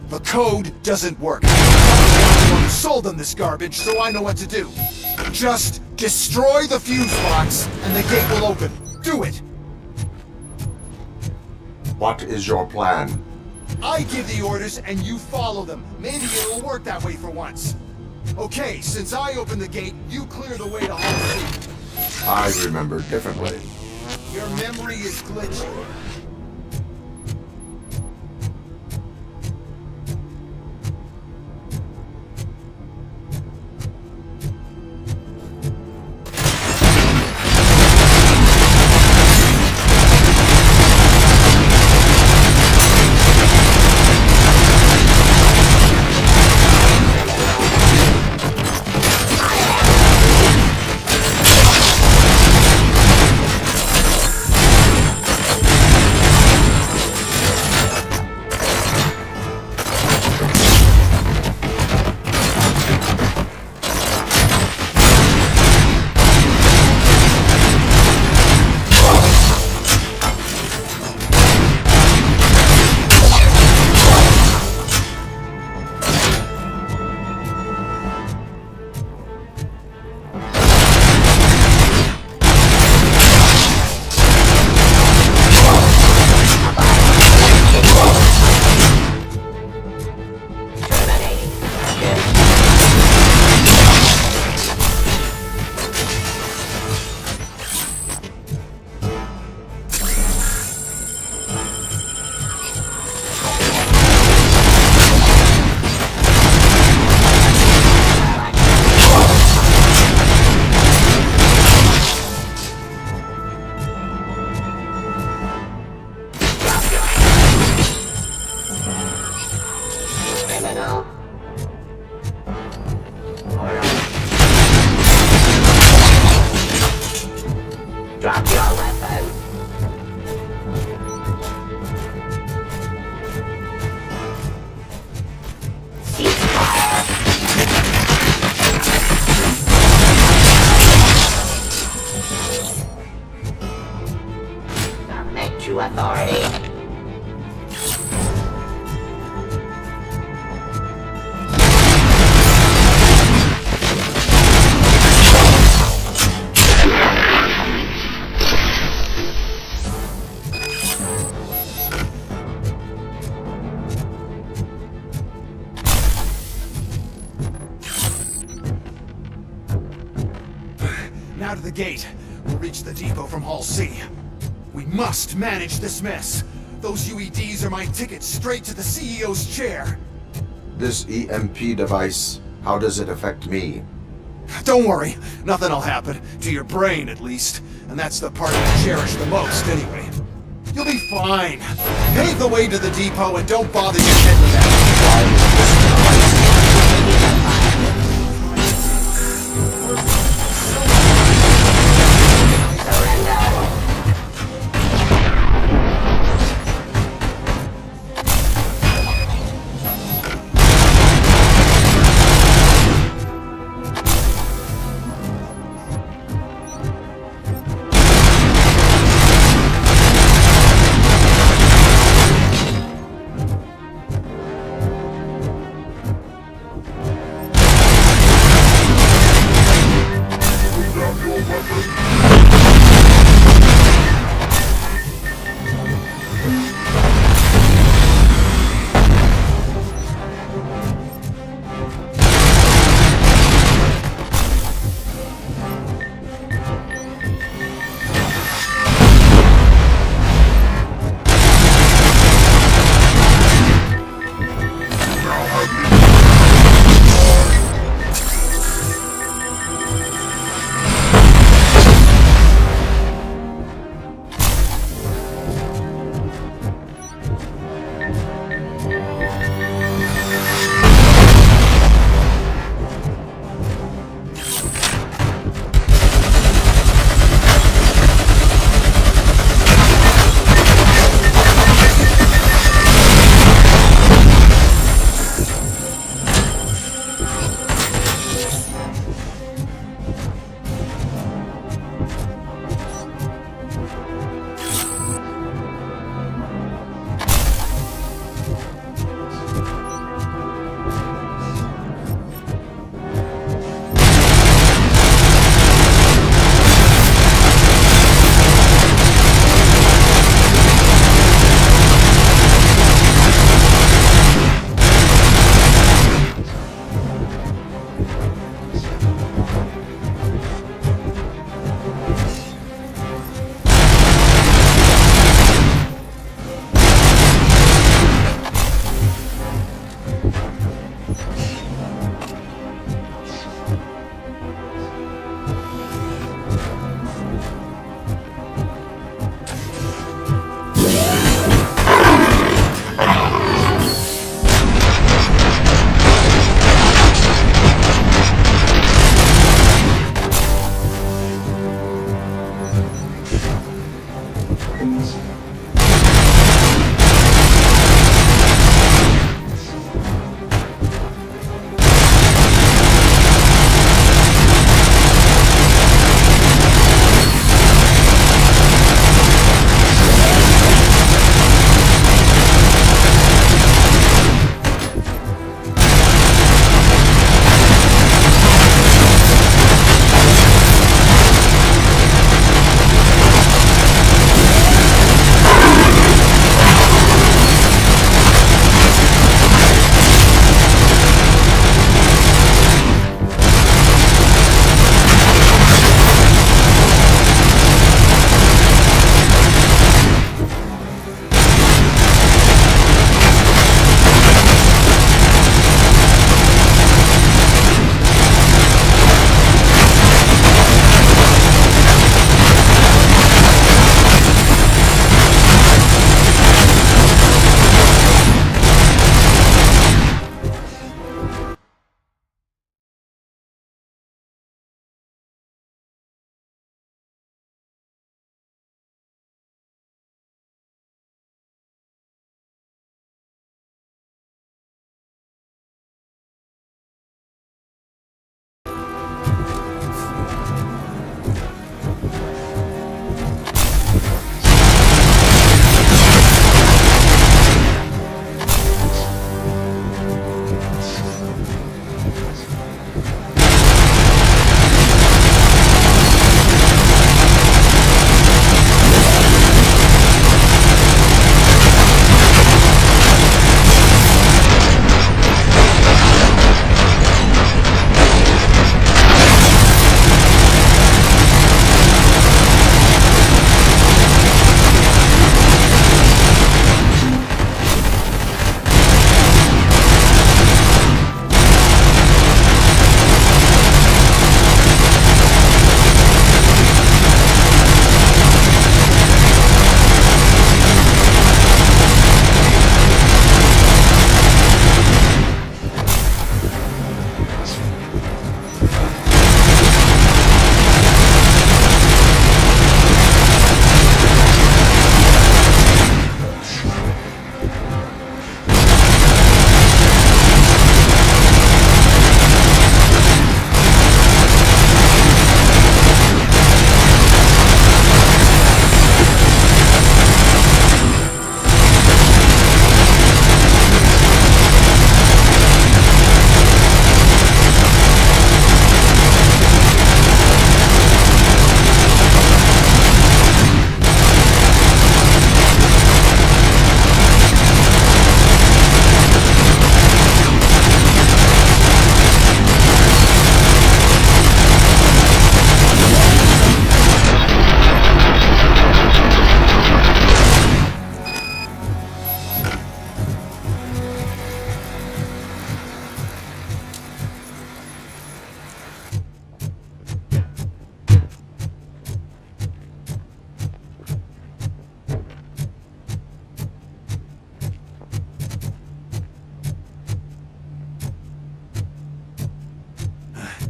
The code doesn't work. I'm the one who sold them this garbage, so I know what to do. Just destroy the fuse box, and the gate will open. Do it! What is your plan? I give the orders, and you follow them. Maybe it'll work that way for once. Okay, since I opened the gate, you clear the way to Hall C. I remember differently. Your memory is glitchy. Drop your weapon. Ceasefire. Submit to authority. Now to the gate. We'll reach the depot from Hall C. We must manage this mess. Those UEDs are my ticket straight to the CEO's chair. This EMP device, how does it affect me? Don't worry, nothing'll happen. To your brain, at least. And that's the part I cherish the most, anyway. You'll be fine. Pave the way to the depot and don't bother your head with that.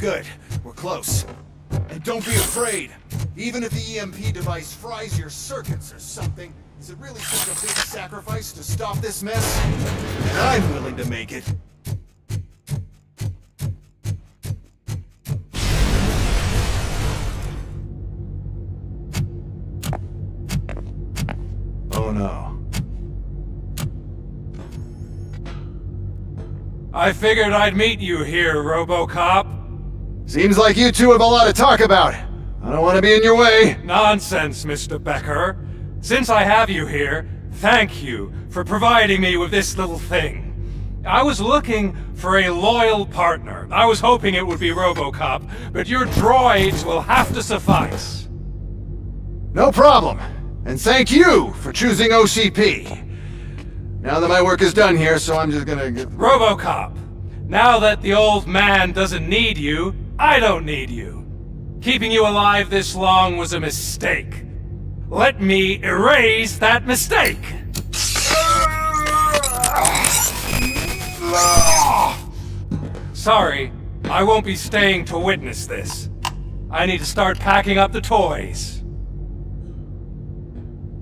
Good. We're close. And don't be afraid. Even if the EMP device fries your circuits or something, is it really such a big sacrifice to stop this mess? And I'm willing to make it. Oh no. I figured I'd meet you here, Robocop. Seems like you two have a lot to talk about. I don't want to be in your way. Nonsense, Mr. Becker. Since I have you here, thank you for providing me with this little thing. I was looking for a loyal partner. I was hoping it would be Robocop, but your droids will have to suffice. No problem. And thank you for choosing OCP. Now that my work is done here, so I'm just gonna get... Robocop, now that the old man doesn't need you, I don't need you. Keeping you alive this long was a mistake. Let me erase that mistake! Sorry, I won't be staying to witness this. I need to start packing up the toys.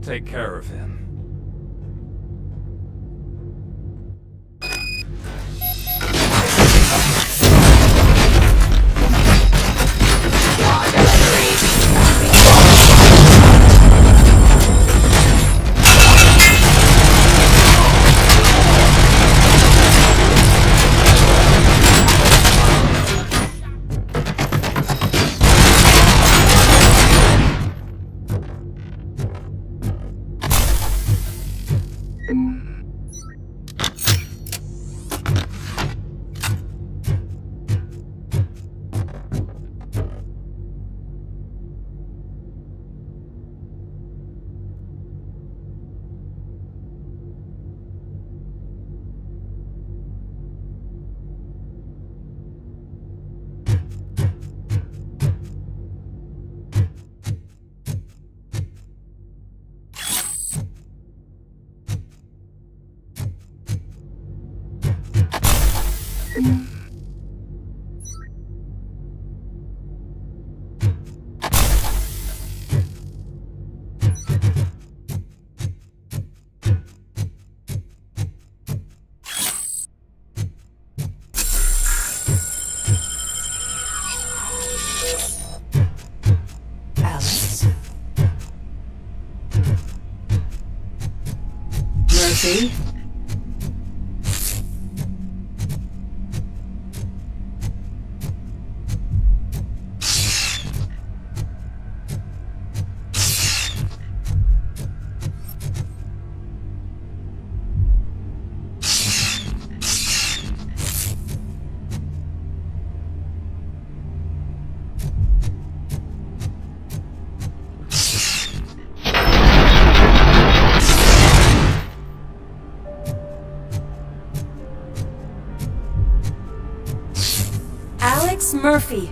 Take care of him. Murphy? Murphy,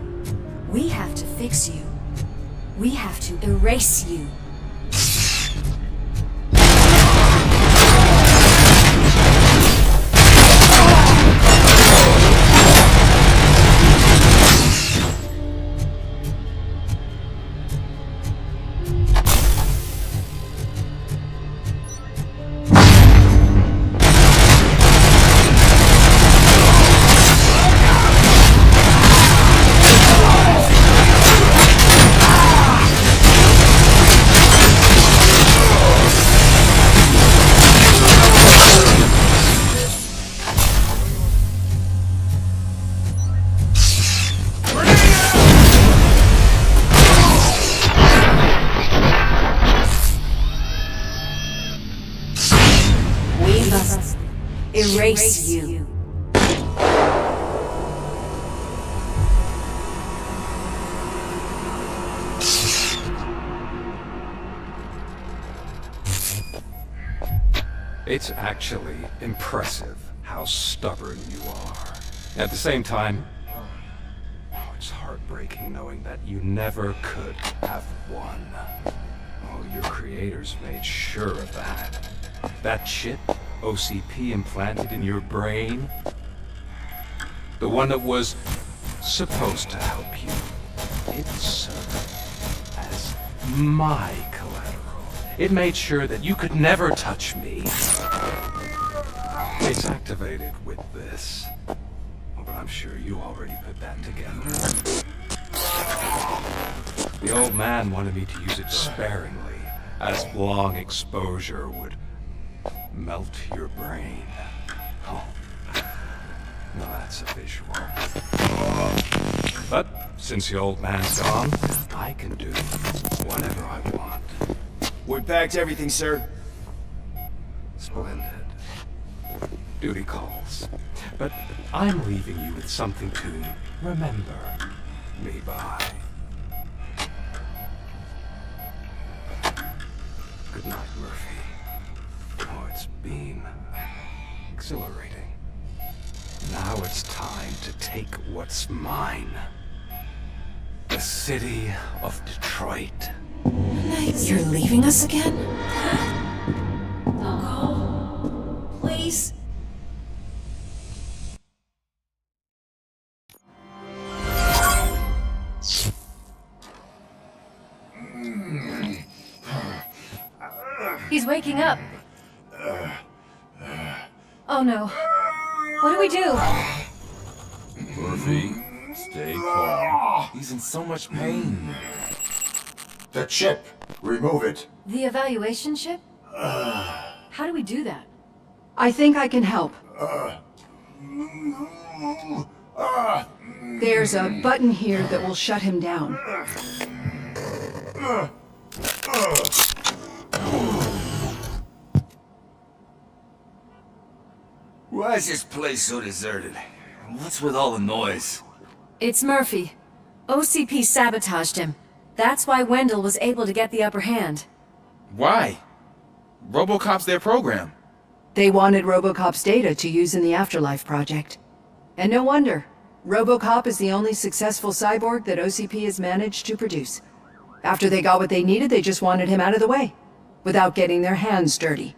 we have to fix you. We have to erase you. Erase you. It's actually impressive how stubborn you are. At the same time, it's heartbreaking knowing that you never could have won. Oh, your creators made sure of that. That chip OCP implanted in your brain, the one that was supposed to help you. It served as my collateral. It made sure that you could never touch me. It's activated with this. But I'm sure you already put that together. The old man wanted me to use it sparingly, as long exposure would melt your brain. Oh, now that's a visual. But since the old man's gone, I can do whatever I want. We packed everything, sir. Splendid. Duty calls. But I'm leaving you with something to remember me by. Good night, Murphy. Oh, it's been exhilarating. Now it's time to take what's mine. The city of Detroit. You're leaving us again? Don't go. Please? He's waking up. Oh no. What do we do? Murphy, stay calm. He's in so much pain. The chip. Remove it. The evaluation chip? How do we do that? I think I can help. There's a button here that will shut him down. Why is this place so deserted? What's with all the noise? It's Murphy. OCP sabotaged him. That's why Wendell was able to get the upper hand. Why? Robocop's their program. They wanted Robocop's data to use in the Afterlife project. And no wonder. Robocop is the only successful cyborg that OCP has managed to produce. After they got what they needed, they just wanted him out of the way, without getting their hands dirty.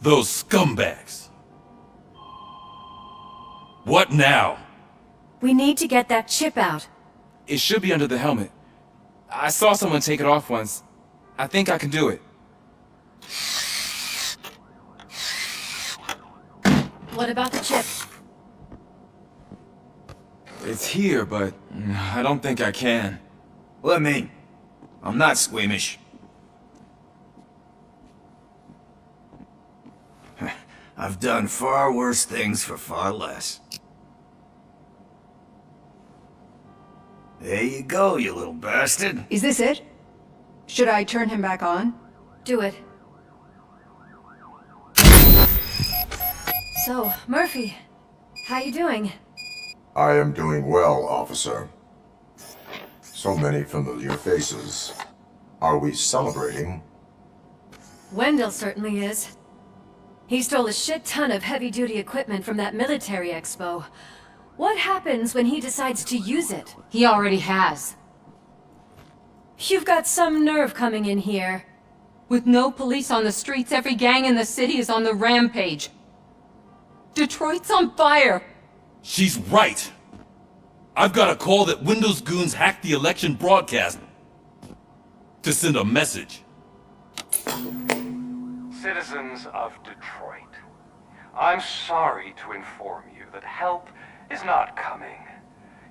Those scumbags. What now? We need to get that chip out. It should be under the helmet. I saw someone take it off once. I think I can do it. What about the chip? It's here, but I don't think I can. Let me. I'm not squeamish. I've done far worse things for far less. There you go, you little bastard. Is this it? Should I turn him back on? Do it. So, Murphy, how you doing? I am doing well, officer. So many familiar faces. Are we celebrating? Wendell certainly is. He stole a shit ton of heavy-duty equipment from that military expo. What happens when he decides to use it? He already has. You've got some nerve coming in here. With no police on the streets, every gang in the city is on the rampage. Detroit's on fire! She's right! I've got a call that Windows goons hacked the election broadcast to send a message. Citizens of Detroit, I'm sorry to inform you that help is not coming.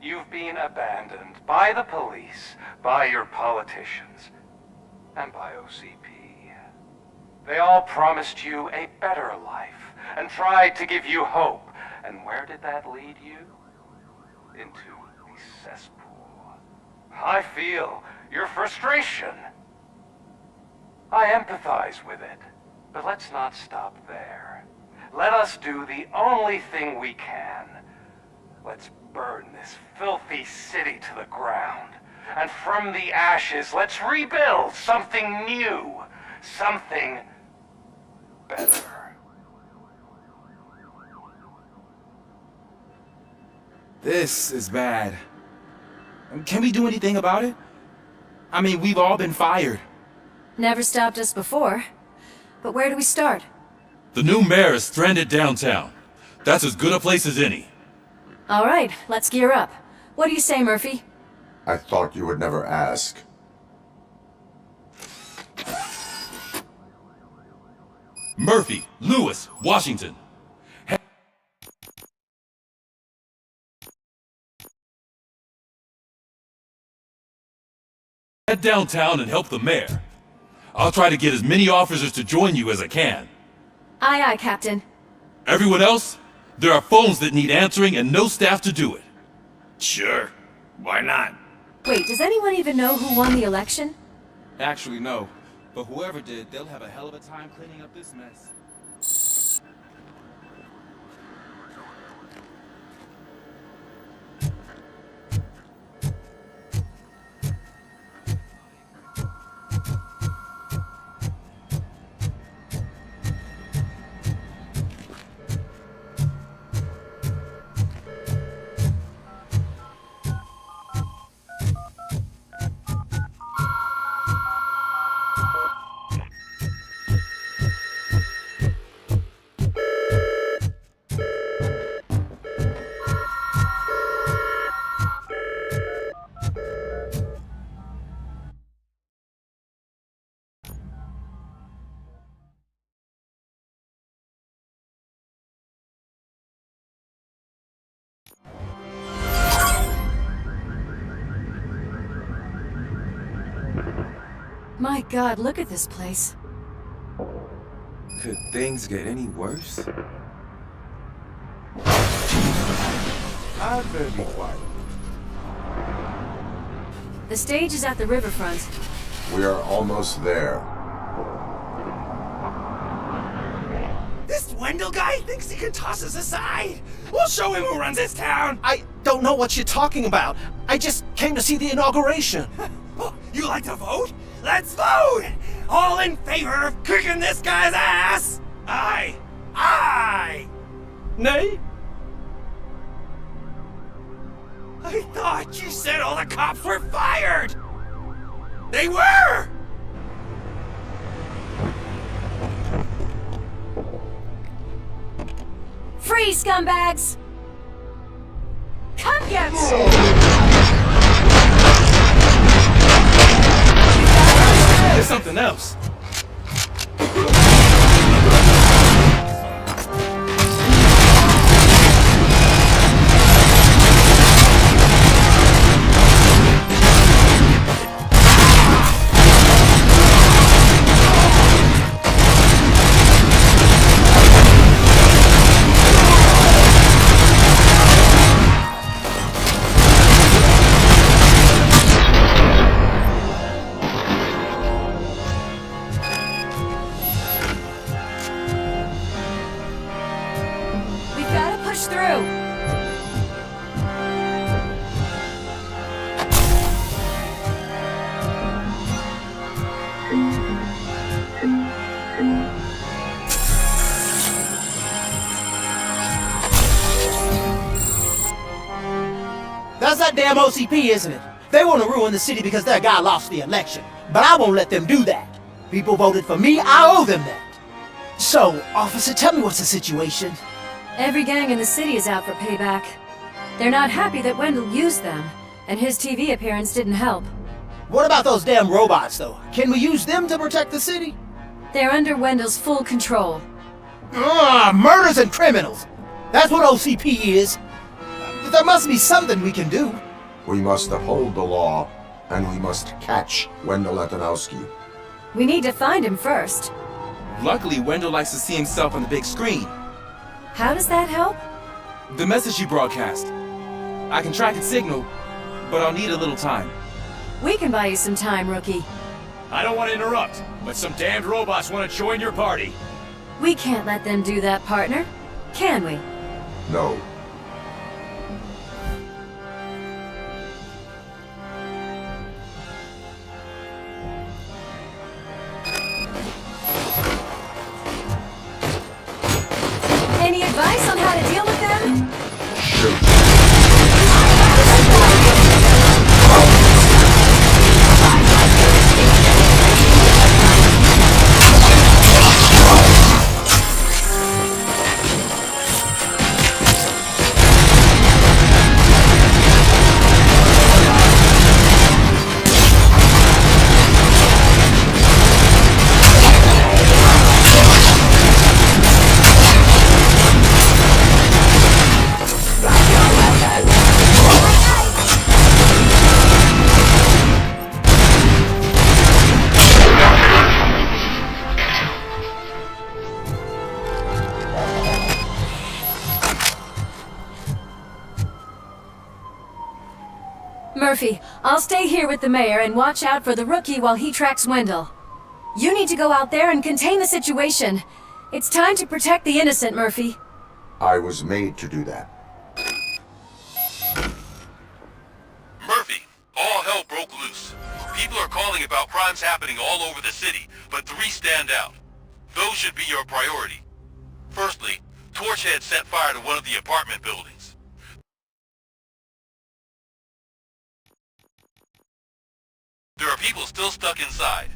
You've been abandoned by the police, by your politicians, and by OCP. They all promised you a better life and tried to give you hope. And where did that lead you? Into the cesspool. I feel your frustration. I empathize with it. But let's not stop there. Let us do the only thing we can. Let's burn this filthy city to the ground. And from the ashes, let's rebuild something new. Something better. This is bad. Can we do anything about it? I mean, we've all been fired. Never stopped us before. But where do we start? The new mayor is stranded downtown. That's as good a place as any. All right, let's gear up. What do you say, Murphy? I thought you would never ask. Murphy, Lewis, Washington. Head downtown and help the mayor. I'll try to get as many officers to join you as I can. Aye, aye, Captain. Everyone else? There are phones that need answering and no staff to do it. Sure. Why not? Wait, does anyone even know who won the election? Actually, no. But whoever did, they'll have a hell of a time cleaning up this mess. My God, look at this place. Could things get any worse? I'd better be quiet. The stage is at the riverfront. We are almost there. This Wendell guy thinks he can toss us aside. We'll show him who runs this town. I don't know what you're talking about. I just came to see the inauguration. You like to vote? Let's vote! All in favor of kicking this guy's ass? Aye. Aye! Nay? I thought you said all the cops were fired! They were! Freeze, scumbags! Come get me! There's something else. That's that damn OCP, isn't it? They want to ruin the city because their guy lost the election. But I won't let them do that. People voted for me, I owe them that. So, officer, tell me what's the situation. Every gang in the city is out for payback. They're not happy that Wendell used them, and his TV appearance didn't help. What about those damn robots, though? Can we use them to protect the city? They're under Wendell's full control. Murders and criminals! That's what OCP is. There must be something we can do. We must uphold the law, and we must catch Wendell Atanowski. We need to find him first. Luckily, Wendell likes to see himself on the big screen. How does that help? The message you broadcast. I can track its signal, but I'll need a little time. We can buy you some time, rookie. I don't want to interrupt, but some damned robots want to join your party. We can't let them do that, partner. Can we? No. Any advice on how to deal with them? Shoot. Murphy, I'll stay here with the mayor and watch out for the rookie while he tracks Wendell. You need to go out there and contain the situation. It's time to protect the innocent, Murphy. I was made to do that. Murphy, all hell broke loose. People are calling about crimes happening all over the city, but 3 stand out. Those should be your priority. Firstly, Torchhead set fire to one of the apartment buildings. There are people still stuck inside.